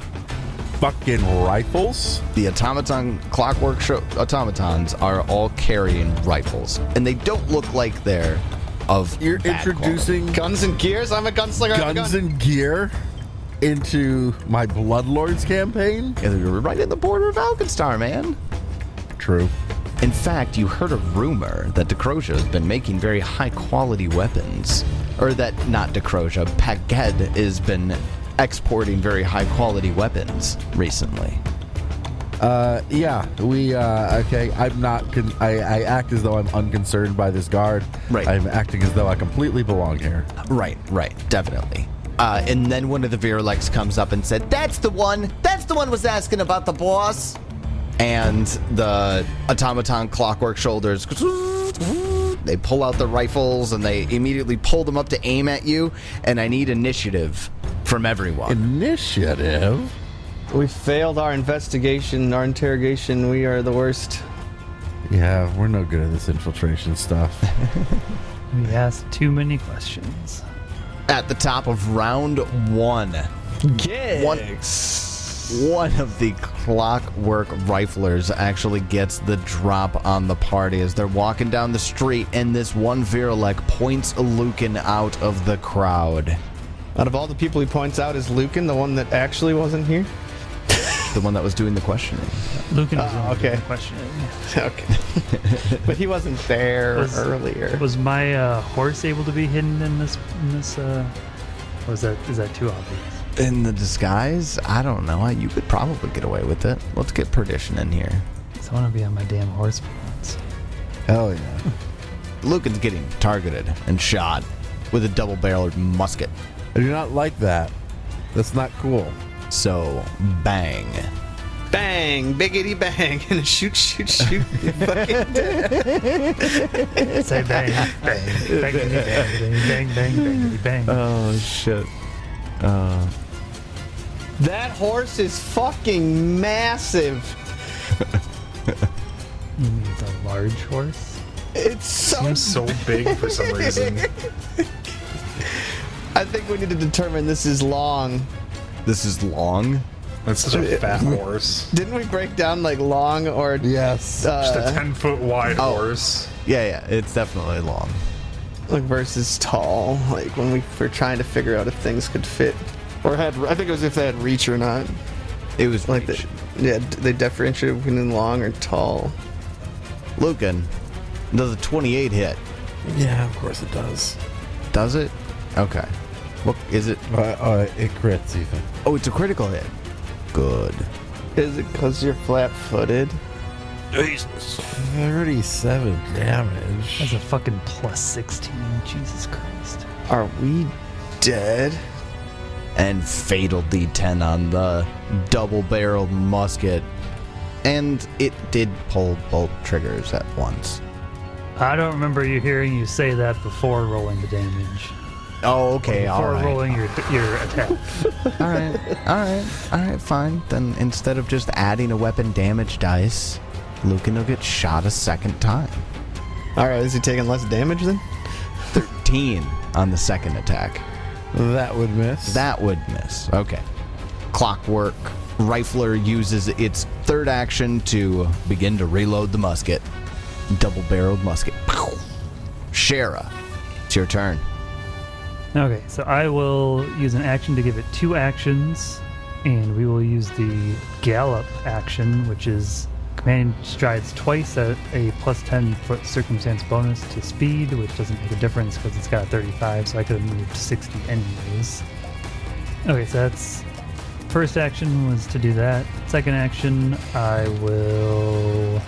Fucking rifles? The automaton, automatons are all carrying rifles. And they don't look like they're of You're bad introducing Guns and gears? I'm a gunslinger. guns and gear into my Bloodlords campaign? quality. You're right at the border of Alkenstar, man. True. In fact, you heard a rumor that Decrocia has been making very high-quality weapons. Or that, not Decrocia, Pakged has been exporting very high-quality weapons recently. Yeah, okay, I'm not, I act as though I'm unconcerned by this guard. Right. I'm acting as though I completely belong here. Right, definitely. And then one of the Virlex comes up and said, That's the one was asking about the boss. And the automaton clockwork shoulders, they pull out the rifles and they immediately pull them up to aim at you. And I need initiative from everyone. Initiative? We failed our investigation, our interrogation. We are the worst. Yeah, we're no good at this infiltration stuff. We asked too many questions. At the top of round 1. One of the clockwork riflers actually gets the drop on the party as they're walking down the street, and this one Virelek points Lucan out of the crowd. Out of all the people he points out, is Lucan the one that actually wasn't here? The one that was doing the questioning. Lucan was okay. questioning. Okay. But he wasn't there earlier. Was my horse able to be hidden in this? Or is that too obvious? In the disguise? I don't know. You could probably get away with it. Let's get Perdition in here. So I want to be on my damn horse for once. Hell yeah. Lucan's getting targeted and shot with a double-barreled musket. I do not like that. That's not cool. So, bang. Bang, biggity bang, and shoot, shoot, shoot. Fucking dead. Say bang, bang, bang, bang, bang, bang, bang, bang. Oh, shit. That horse is fucking massive. You mean the large horse? It's so Seems so big for some reason. I think we need to determine this is long. This is long. That's such a fat horse. Didn't we break down like long or Yes. Just a 10-foot wide horse. Yeah, it's definitely long. like versus tall? Like when we were trying to figure out if things could fit or had. I think it was if they had reach or not. It was Like reach. they differentiated between long or tall. Lucan, does a 28 hit? Yeah, of course it does. Does it? Okay. What is it? It crits even. Oh, it's a critical hit. Good. Is it because you're flat-footed? 37 damage. That's a fucking plus 16. Jesus Christ. Are we dead? And fatal D10 on the double-barreled musket. And it did pull both triggers at once. I don't remember hearing you say that before rolling the damage. Oh, okay, all Before right. rolling your attack. All right, fine. Then instead of just adding a weapon damage dice, Lucan will get shot a second time. All right, is he taking less damage then? 13 on the second attack. That would miss. That would miss. Okay. Clockwork. Rifler uses its third action to begin to reload the musket. Double-barreled musket. Pow! Shara, it's your turn. Okay, so I will use an action to give it 2 actions, and we will use the gallop action, which is command strides twice at a plus 10 foot circumstance bonus to speed, which doesn't make a difference because it's got a 35, so I could have moved 60 anyways. Okay, so that's first action was to do that. Second action, I will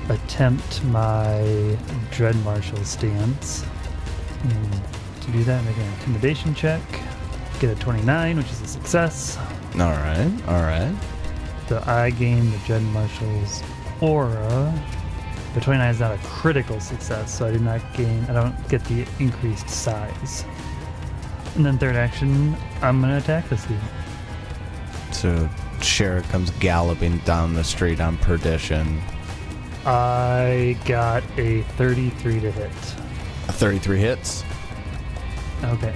attempt my Dread Marshal stance. And to do that, make an intimidation check. Get a 29, which is a success. All right. So I gain the Dread Marshal's aura. The 29 is not a critical success, so I don't get the increased size. And then third action, I'm gonna attack this dude. So Shara comes galloping down the street on Perdition. I got a 33 to hit. 33 hits. Okay.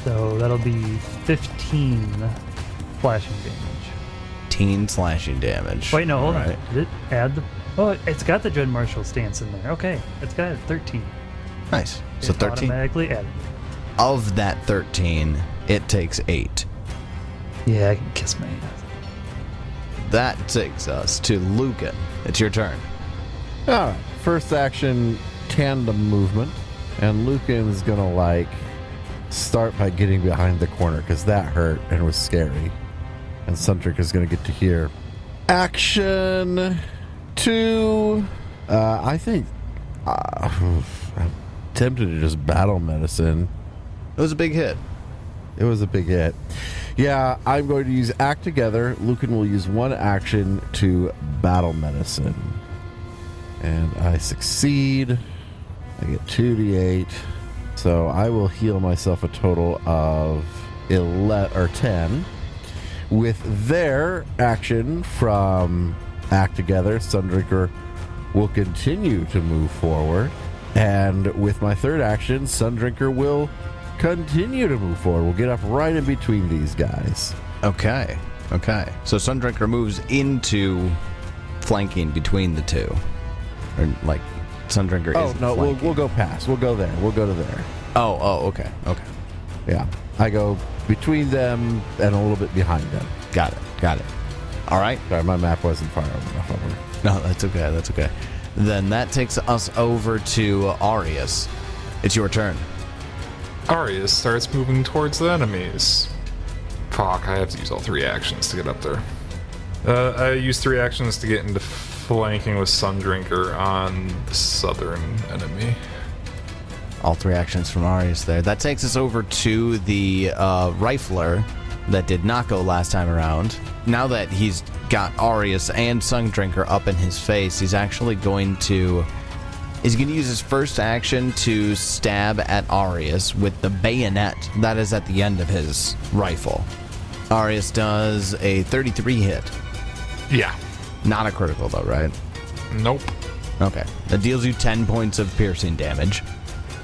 So that'll be 15 slashing damage. 18 slashing damage. Wait, no, hold All right. on. Did it add the... Oh, it's got the Dread Marshal stance in there. Okay, it's got 13. Nice. So It 13. automatically added. Of that 13, it takes 8. Yeah, I can kiss my ass. That takes us to Lucan. It's your turn. Alright, first action, tandem movement. And Lucan's gonna, start by getting behind the corner, because that hurt and was scary. And Suntrick is gonna get to here. Action 2. I think... I'm tempted to just battle medicine. It was a big hit. It was a big hit. Yeah, I'm going to use Act Together. Lucan will use one action to battle medicine. And I succeed. I get 2d8. So I will heal myself a total of 10. With their action from Act Together, Sundrinker will continue to move forward. And with my third action, Sundrinker will continue to move forward. We'll get up right in between these guys. Okay. So Sundrinker moves into flanking between the two. Or, Sundrinker Oh, isn't no, flanking. we'll go past. We'll go there. We'll go to there. Oh, okay. Yeah. I go between them and a little bit behind them. Got it. All right. Sorry, my map wasn't far enough over. No, that's okay. Then that takes us over to Arius. It's your turn. Arius starts moving towards the enemies. Fuck, I have to use all 3 actions to get up there. I use 3 actions to get into flanking with Sundrinker on the southern enemy. All 3 actions from Arius there. That takes us over to the rifler that did not go last time around. Now that he's got Arius and Sundrinker up in his face, he's actually going to use his first action to stab at Arius with the bayonet that is at the end of his rifle. Arius does a 33 hit. Yeah. Not a critical though, right? Nope. Okay. That deals you 10 points of piercing damage.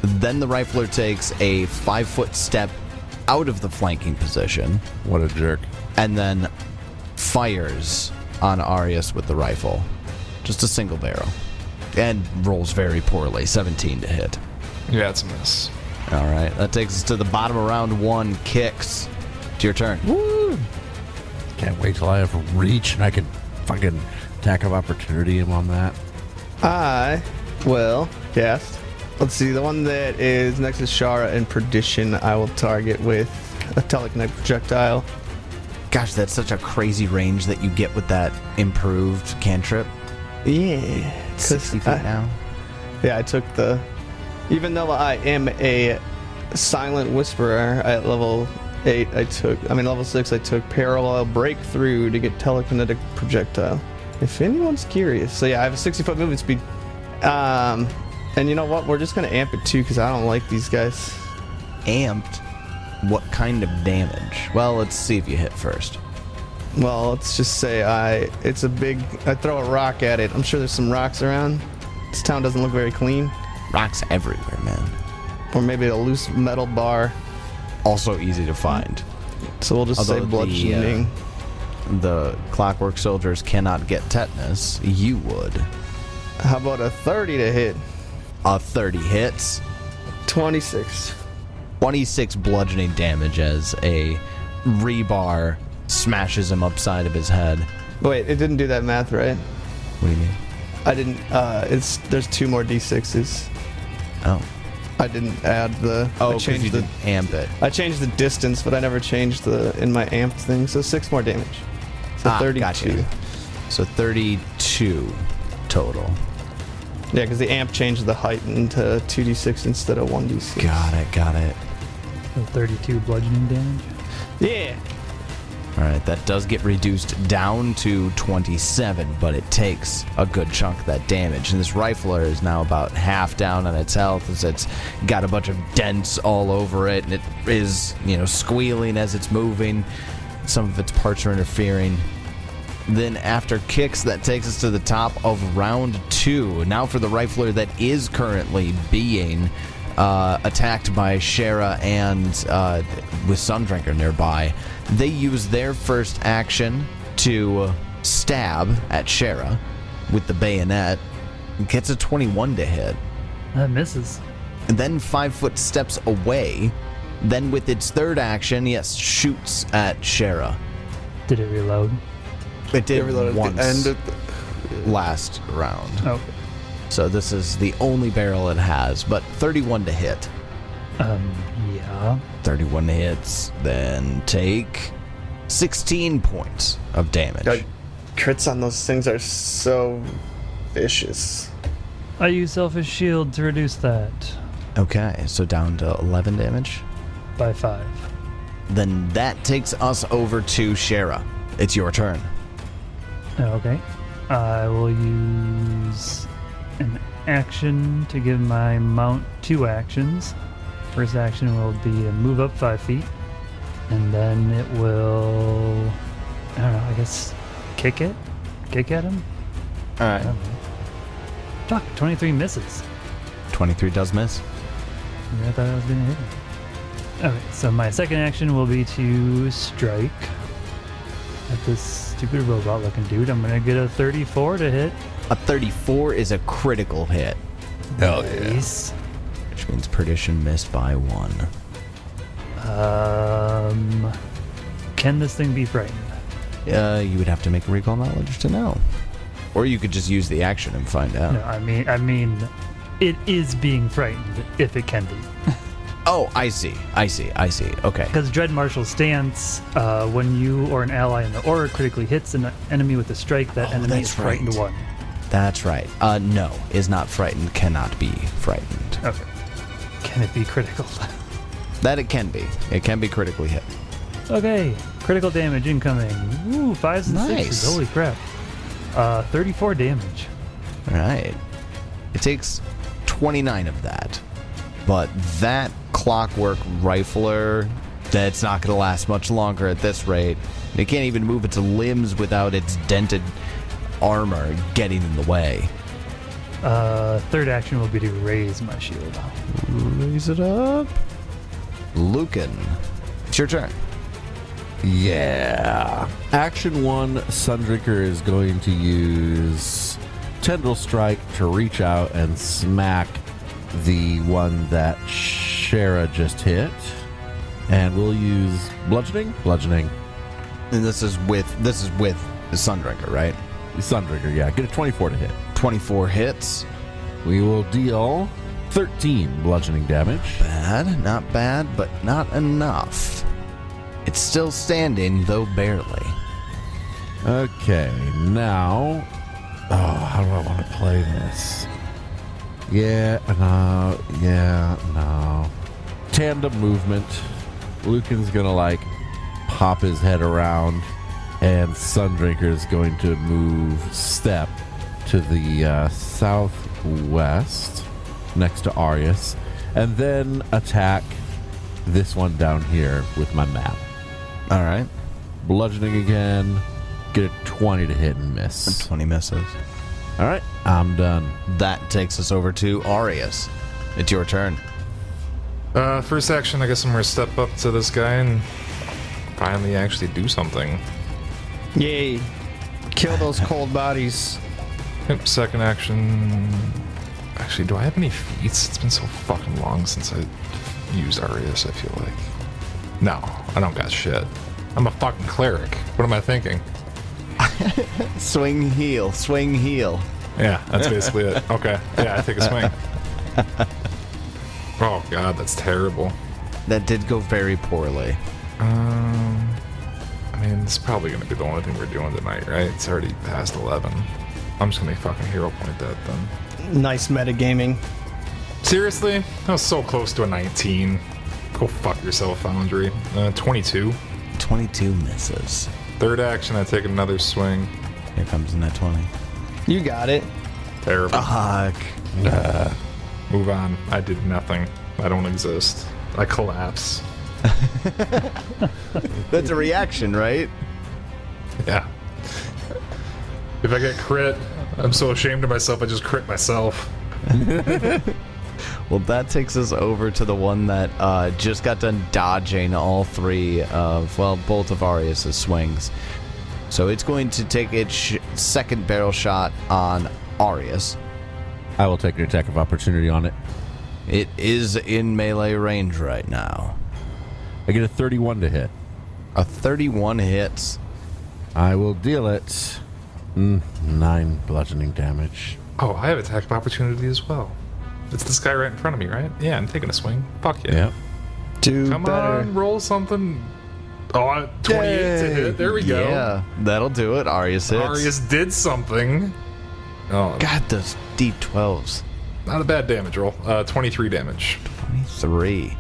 Then the rifler takes a 5-foot step out of the flanking position What a jerk. and then fires on Arius with the rifle. Just a single barrel. And rolls very poorly. 17 to hit. Yeah, it's a miss. All right. That takes us to the bottom of round 1. Kicks. It's your turn. Woo! Can't wait till I have reach and I can fucking attack of opportunity him on that. I will cast. Let's see, the one that is next to Shara and Perdition, I will target with a telekinetic projectile. Gosh, that's such a crazy range that you get with that improved cantrip. Yeah. 60 feet now. Yeah, I took the... Even though I am a silent whisperer at level 8, level 6, I took parallel breakthrough to get telekinetic projectile. If anyone's curious. So yeah, I have a 60-foot movement speed. And you know what? We're just going to amp it too because I don't like these guys. Amped? What kind of damage? Well, let's see if you hit first. Well, let's just say I throw a rock at it. I'm sure there's some rocks around. This town doesn't look very clean. Rocks everywhere, man. Or maybe a loose metal bar. Also easy to find. So we'll just say bludgeoning. The clockwork soldiers cannot get tetanus. You would. How about a 30 to hit? A 30 hits. 26. 26 bludgeoning damage as a rebar smashes him upside of his head. Wait, it didn't do that math, right? What do you mean? I didn't, there's 2 more d6s. Oh. I didn't add the... Oh, I because changed you didn't amp it. I changed the distance, but I never changed in my amped thing, so 6 more damage. So 32. Gotcha. So 32 total. Yeah, because the amp changed the height into 2d6 instead of 1d6. Got it. So 32 bludgeoning damage. Yeah. All right, that does get reduced down to 27, but it takes a good chunk of that damage. And this rifler is now about half down on its health as it's got a bunch of dents all over it, and it is, squealing as it's moving. Some of its parts are interfering. Then after kicks, that takes us to the top of round 2. Now for the rifler that is currently being attacked by Shara and with Sundrinker nearby. They use their first action to stab at Shara with the bayonet. It gets a 21 to hit. That misses. And then 5-foot steps away. Then with its third action, shoots at Shara. Did it reload? It did once At the end of last round. Oh. So this is the only barrel it has, but 31 to hit. Yeah. 31 hits, then take 16 points of damage. God, crits on those things are so vicious. I use Selfish Shield to reduce that Okay, so down to 11 damage. by 5. Then that takes us over to Shara. It's your turn. Okay. I will use an action to give my mount 2 actions. First action will be to move up 5 feet. And then it will, I don't know, I guess kick at him? All I right. don't know. Fuck, 23 misses. 23 does miss. I thought I was gonna hit him. Okay, so my second action will be to strike at this stupid robot looking dude. I'm gonna get a 34 to hit. A 34 is a critical hit, Hell Nice. which means Perdition missed by 1. Can this thing be frightened? You would have to make a recall knowledge to know. Or you could just use the action and find out. No, I mean, it is being frightened if it can be. Oh, I see. Okay. Because Dread Marshal's stance, when you or an ally in the aura critically hits an enemy with a strike, that enemy that's is frightened right. 1. That's right. No, is not frightened, cannot be frightened. Okay. Can it be critical? That it can be. It can be critically hit. Okay. Critical damage incoming. Ooh, 5s and Nice. 6s. Holy crap. 34 damage. All right. It takes 29 of that. But that clockwork rifler, that's not going to last much longer at this rate. It can't even move its limbs without its dented armor getting in the way. Third action will be to raise my shield. Raise it up. Lucan, it's your turn. Yeah. Action 1, Sundrinker is going to use Tendril Strike to reach out and smack the one that Shara just hit. And we'll use bludgeoning. And this is with the Sundrinker, right? Sundrinker, yeah. Get a 24 to hit. 24 hits. We will deal 13 bludgeoning damage. Not bad, but not enough. It's still standing, though barely. Okay, now... Oh, how do I want to play this? Yeah, no. Tandem movement. Lucan's gonna, pop his head around, and Sundrinker's going to move step to the southwest, next to Arius, and then attack this one down here with my map. All right. Bludgeoning again. Get a 20 to hit and miss. 20 misses. All right, I'm done. That takes us over to Arius. It's your turn. First action, I guess I'm gonna step up to this guy and finally actually do something. Yay. Kill those cold bodies. Yep, second action. Actually, do I have any feats? It's been so fucking long since I used Arius, I feel like. No, I don't got shit. I'm a fucking cleric. What am I thinking? Swing heel. Yeah, that's basically it. Okay, yeah, I take a swing. Oh god, that's terrible. That did go very poorly. I mean, it's probably gonna be the only thing we're doing tonight, right? It's already past 11. I'm just gonna fucking hero point that then. Nice metagaming. Seriously? That was so close to a 19. Go fuck yourself, Foundry. 22. 22 misses. Third action, I take another swing. Here comes the net 20. You got it. Terrible. Fuck. Move on. I did nothing. I don't exist. I collapse. That's a reaction, right? Yeah. If I get crit, I'm so ashamed of myself, I just crit myself. Well, that takes us over to the one that just got done dodging all three of, both of Arius' swings. So it's going to take its second barrel shot on Arius. I will take an attack of opportunity on it. It is in melee range right now. I get a 31 to hit. A 31 hits. I will deal it 9 bludgeoning damage. Oh, I have attack of opportunity as well. It's this guy right in front of me, right? Yeah, I'm taking a swing. Fuck yeah. Yep. Do Come better. on, roll something. Oh, 28 to hit. There we go. Yeah, that'll do it. Arius hits. Arius did something. Oh, God, those D12s. not a bad damage roll. 23 damage. 23.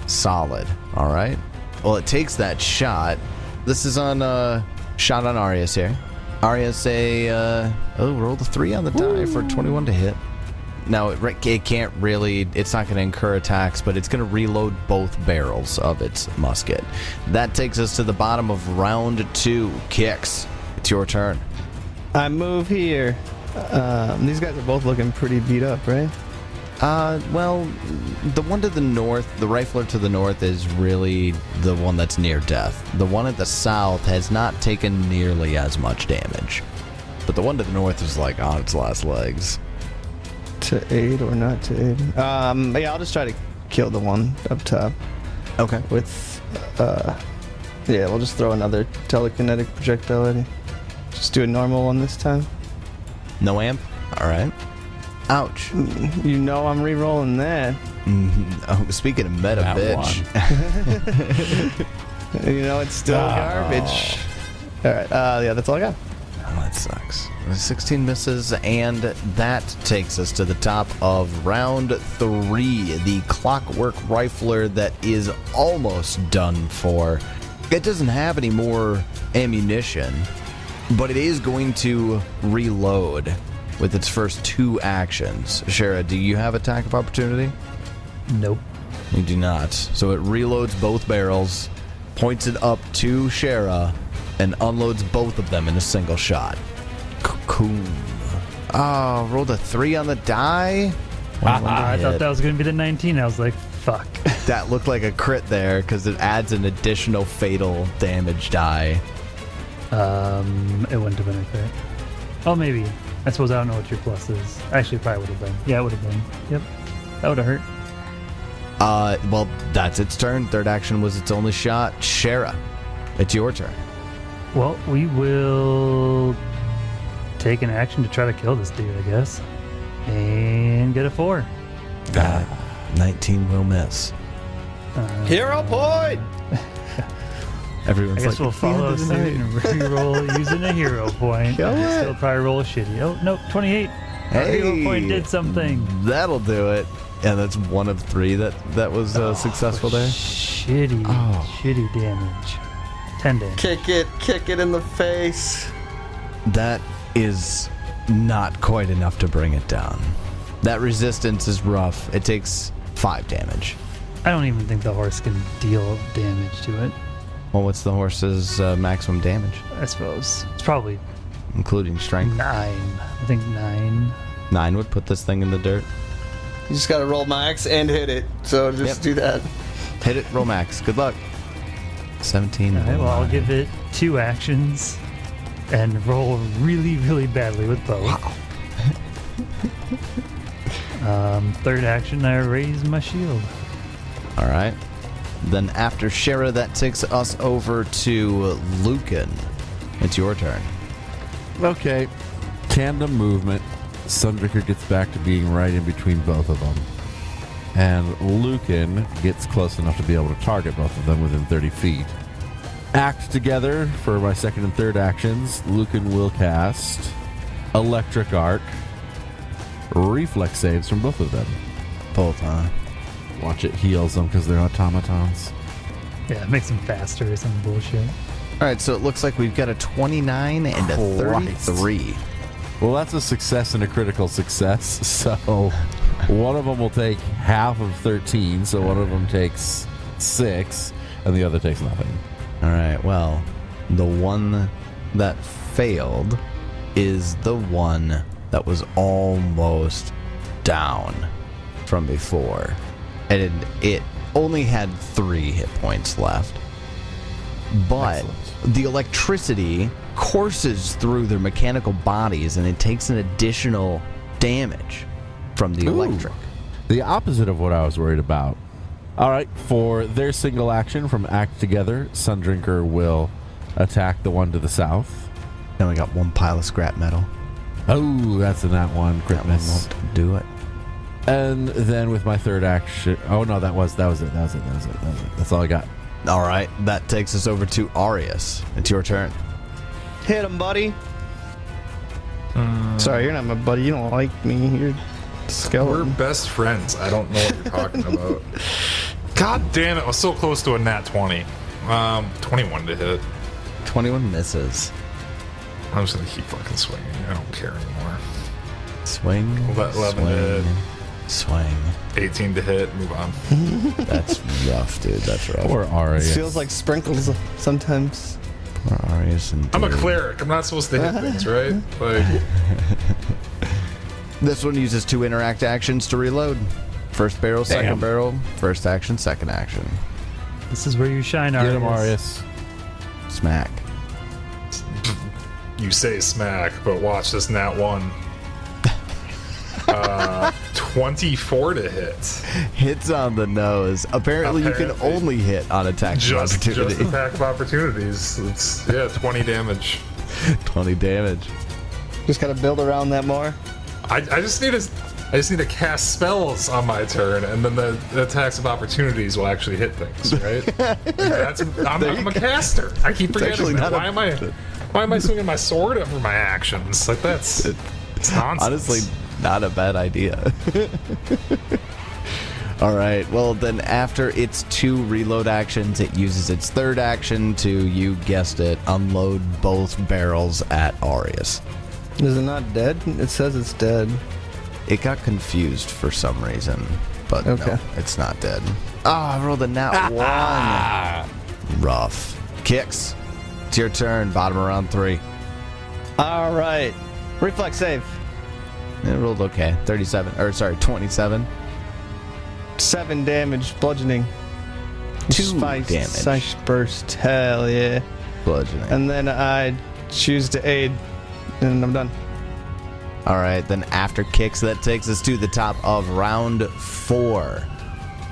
Solid. All right. Well, it takes that shot. This is on shot on Arius here. Arius rolled a 3 on the die for 21 to hit. Now, it can't really, it's not going to incur attacks, but it's going to reload both barrels of its musket. That takes us to the bottom of round 2. Kix, it's your turn. I move here. These guys are both looking pretty beat up, right? The one to the north, the rifler to the north is really the one that's near death. The one at the south has not taken nearly as much damage. But the one to the north is like on its last legs. To aid or not to aid? Yeah, I'll just try to kill the one up top. Okay. With, we'll just throw another telekinetic projectile at it. Just do a normal one this time. No amp? Alright. Ouch. You know I'm re-rolling that. Oh, speaking of meta, That bitch. You know, it's still garbage. All right. Yeah, that's all I got. Oh, that sucks. 16 misses, and that takes us to the top of round 3. The clockwork rifler that is almost done for. It doesn't have any more ammunition, but it is going to reload with its first 2 actions. Shara, do you have attack of opportunity? Nope. You do not. So it reloads both barrels, points it up to Shara, and unloads both of them in a single shot. Cocoon. Oh, rolled a 3 on the die? I thought that was going to be the 19. I was like, fuck. That looked like a crit there because it adds an additional fatal damage die. It wouldn't have been a crit. Oh, maybe. I suppose I don't know what your plus is. Actually, it probably would have been. Yeah, it would have been. Yep. That would have hurt. Well, that's its turn. Third action was its only shot. Shara, it's your turn. Well, we will take an action to try to kill this dude, I guess. And get a 4. 19 will miss. Hero point. Everyone's I guess like, we'll follow suit and reroll using a hero point. Go it. Still probably roll a shitty. Oh, nope, 28. Our hero point did something. That'll do it. And that's 1 of 3 that was successful there. Shitty damage. 10 damage. Kick it in the face. That is not quite enough to bring it down. That resistance is rough. It takes 5 damage. I don't even think the horse can deal damage to it. Well, what's the horse's maximum damage, I suppose. It's probably including strength? 9. I think 9. 9 would put this thing in the dirt. You just gotta roll max and hit it. So just do that. Hit it, roll max. Good luck. 17. Alright, well, I'll give it 2 actions and roll really, really badly with both. Wow. Third action, I raise my shield. All right. Then after Shara, that takes us over to Lucan. It's your turn. Okay. Tandem movement. Sundrinker gets back to being right in between both of them. And Lucan gets close enough to be able to target both of them within 30 feet. Act together for my second and third actions. Lucan will cast Electric Arc. Reflex saves from both of them. Both, huh? Watch it heals them because they're automatons. Yeah, it makes them faster or some bullshit. All right, so it looks like we've got a 29 and a 33. Well, that's a success and a critical success. So one of them will take half of 13, so one of them takes 6, and the other takes nothing. All right, well, the one that failed is the one that was almost down from before. And it only had 3 hit points left. But Excellent. the electricity courses through their mechanical bodies, and it takes an additional damage from the electric. The opposite of what I was worried about. All right, for their single action from Act Together, Sundrinker will attack the one to the south. Then we got 1 pile of scrap metal. Oh, that's in that one. Crit That one miss. won't do it. And then with my third action... Oh, no, that was it. That's all I got. All right, that takes us over to Arius. It's your turn. Hit him, buddy. Sorry, you're not my buddy. You don't like me. You're We're skeleton. best friends. I don't know what you're talking about. God damn it. I was so close to a nat 20. 21 to hit. 21 misses. I'm just going to keep fucking swinging. I don't care anymore. Swing, 11 to hit. swing. 18 to hit. Move on. That's rough, dude. That's rough. Or Arius. This feels like sprinkles sometimes. Poor Arius and I'm a dude. cleric. I'm not supposed to hit things, right? Like, This one uses 2 interact actions to reload. First barrel, second barrel. First action, second action. This is where you shine, Get him, Arius. Arius. Smack. you say smack, but watch this nat 1. 24 to hit. Hits on the nose. Apparently, you can Apparently. only hit on attack of Just opportunity. attack of opportunities. It's 20 damage. 20 damage. Just gotta build around that more. I just need to I just need to cast spells on my turn, and then the attacks of opportunities will actually hit things, right? I'm a caster. I keep forgetting that. Why am I swinging my sword over my actions? Like it's nonsense. Honestly, not a bad idea. All right. Well, then after its 2 reload actions, it uses its 3rd action to, you guessed it, unload both barrels at Aureus. Is it not dead? It says it's dead. It got confused for some reason, but no, it's not dead. I rolled a nat 1. Rough. Kicks. It's your turn. Bottom of round 3. All right. Reflex save. It rolled okay. 27. 7 damage, bludgeoning. 2 damage. Slash burst. Hell yeah. Bludgeoning. And then I choose to aid, and I'm done. All right, then after kicks, that takes us to the top of round 4.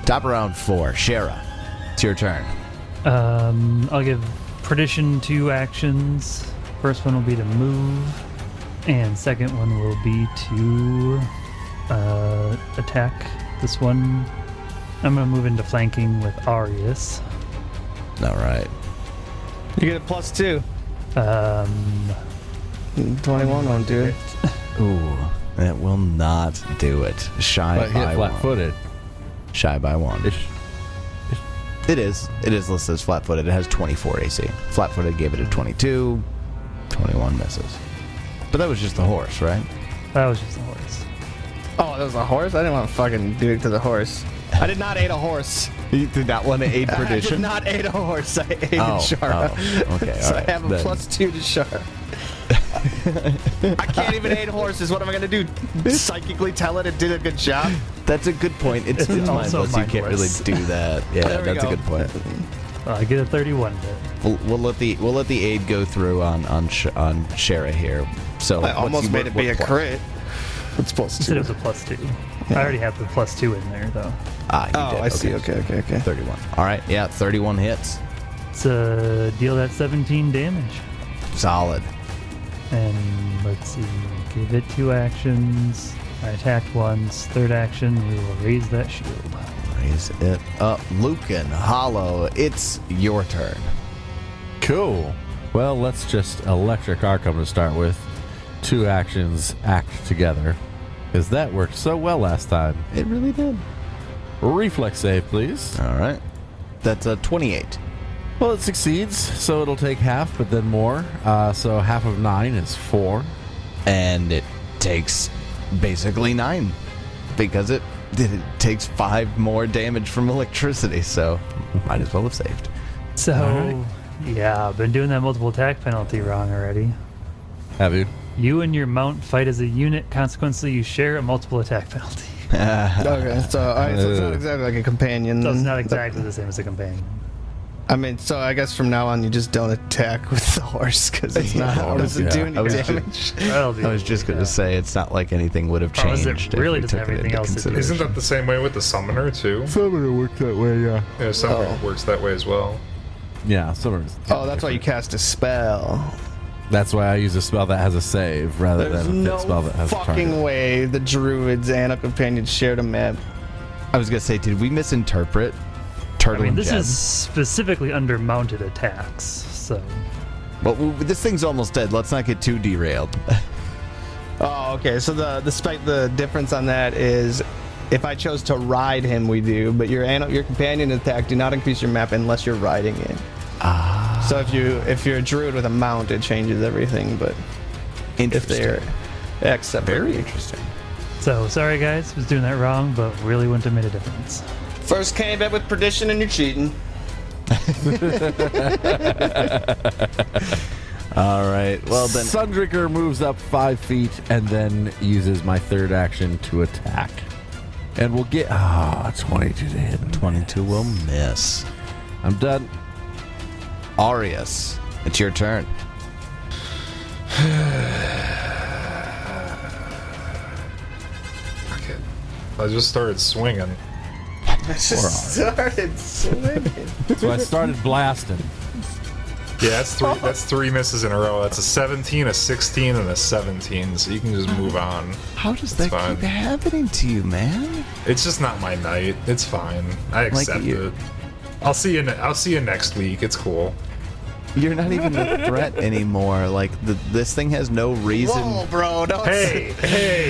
Top of round 4. Shara, it's your turn. I'll give Perdition 2 actions. First one will be to move, and second one will be to attack this one. I'm going to move into flanking with Aureus. All right. You get a +2. 21 won't do it. Ooh, that will not do it. Shy But by hit 1. flat-footed. Shy by 1. It is listed as flat-footed. It has 24 AC. Flat-footed gave it a 22. 21 misses. But that was just the horse, right? That was just a horse. Oh, that was a horse? I didn't want to fucking do it to the horse. I did not aid a horse. You did not want to aid I did Perdition? not aid a horse. I aided Shara. Oh, okay, So all right. I have a +2 to Shara. I can't even aid horses. What am I going to do? Psychically tell it did a good job? That's a good point. It's also mindless. You can't really mindless. do that. Yeah, There we that's go. a good point. I get a 31 hit. We'll let the aid go through on Shara here. So I almost made it be a crit. It's You said it was a +2. I already have the +2 in there, though. You did. I see. Okay. 31. All right. Yeah, 31 hits. So deal that 17 damage. Solid. And let's see, give it 2 actions. I attacked once. 3rd action, we will raise that shield. Raise it up. Lucan, Hollow, it's your turn. Cool. Well, let's just electric Arkham to start with. 2 actions act together. Because that worked so well last time. It really did. Reflex save, please. All right. That's a 28. Well, it succeeds, so it'll take half, but then more. So half of 9 is 4. And it takes basically 9. Because it takes 5 more damage from electricity, so might as well have saved. So, yeah, I've been doing that multiple attack penalty wrong already. Have you? You and your mount fight as a unit, consequently you share a multiple attack penalty. Okay, so it's not exactly like a companion. So it's then. not exactly the same as a companion. I mean, so I guess from now on you just don't attack with the horse because it's not. It doesn't do any damage. That'll be I was just going to say, it's not like anything would have changed. It if really we doesn't took have it anything into else to do. consideration. Isn't that the same way with the summoner too? Summoner works that way, yeah. Yeah, summoner works that way as well. Yeah, summoner's Oh, that's why you cast a spell. That's why I use a spell that has a save rather There's than a no fit spell that has a fucking target. way the druids and a companion shared a map. I was going to say, did we misinterpret I Turtle mean, and this Jeb? is specifically under mounted attacks, so... Well, this thing's almost dead. Let's not get too derailed. Oh, okay. So the difference on that is, if I chose to ride him, we do, but your companion attack do not increase your map unless you're riding it. So if you're a druid with a mount, it changes everything. But if they're except Very interesting. So, sorry guys, was doing that wrong, but really wouldn't have made a difference. first came back with perdition and you're cheating. All right. Well, then. Sundrinker moves up 5 feet and then uses my 3rd action to attack. And we'll get 22 to hit. 22 will miss. I'm done. Aureus, it's your turn. Okay. I just started swinging. Started swinging. So I started blasting. Yeah, that's three misses in a row. That's a 17, a 16, and a 17. So you can just move on. How does It's that fine. keep happening to you, man? It's just not my night. It's fine. I Like accept you- it. I'll see you next week. It's cool. You're not even a threat anymore. Like, this thing has no reason. Whoa, bro! Don't Hey.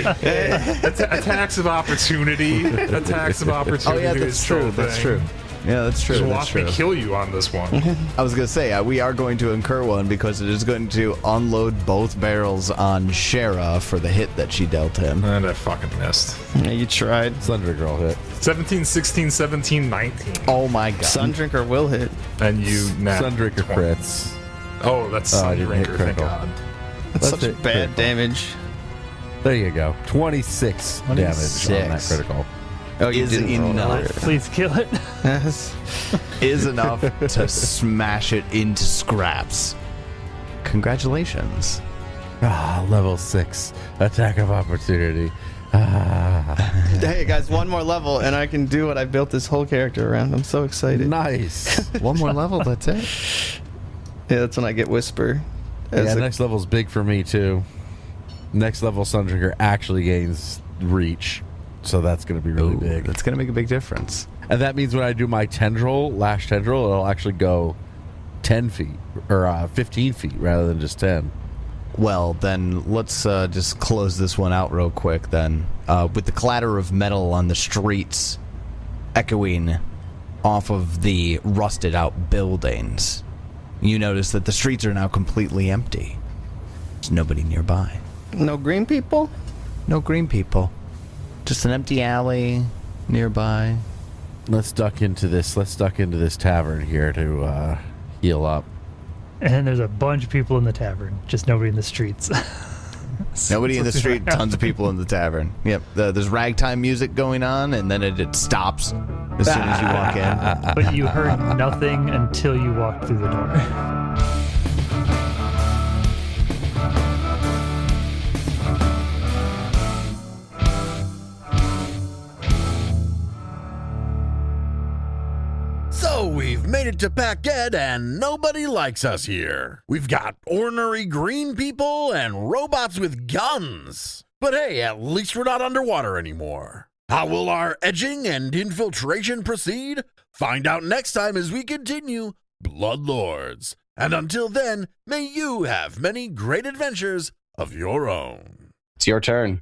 Attacks of opportunity. Attacks of opportunity. Oh, yeah, that's is true. still a That's thing. true. Yeah, that's true. Just That's watch true. me kill you on this one. I was going to say, we are going to incur one because it is going to unload both barrels on Shara for the hit that she dealt him. And I fucking missed. Yeah, you tried. Thunder Girl hit. 17, 16, 17, 19. Oh my god. Sundrinker will hit. And you nat Sundrinker 20. crits. Oh, that's Oh, I didn't hit Sundrinker, thank critical. God. That's Let's such hit bad critical. damage. There you go. 26 damage on that 26. critical. Oh, you Is didn't roll enough. it. Please kill it. Yes. Is enough to smash it into scraps. Congratulations. Ah, level 6. Attack of opportunity. Ah, Hey guys, one more level and I can do what I built this whole character around. I'm so excited. nice. One more level, that's it. Yeah, that's when I get Whisper. Yeah, next level's big for me too. Next level Sundrinker actually gains reach. So that's going to be really Ooh, big. that's going to make a big difference. And that means when I do my tendril, lash tendril, it'll actually go 10 feet or 15 feet rather than just 10. Well, then let's just close this one out real quick then. With the clatter of metal on the streets echoing off of the rusted out buildings, you notice that the streets are now completely empty. There's nobody nearby. No green people? No green people. Just an empty alley nearby. Let's duck into this tavern here to heal up. And there's a bunch of people in the tavern, just nobody in the streets. Nobody in the street, tons of people in the tavern. Yep, there's ragtime music going on, and then it stops as soon as you walk in. But you heard nothing until you walked through the door. So we've made it to Pakged and nobody likes us here. We've got ornery green people and robots with guns. But hey, at least we're not underwater anymore. How will our edging and infiltration proceed? Find out next time as we continue Bloodlords. And until then, may you have many great adventures of your own. It's your turn.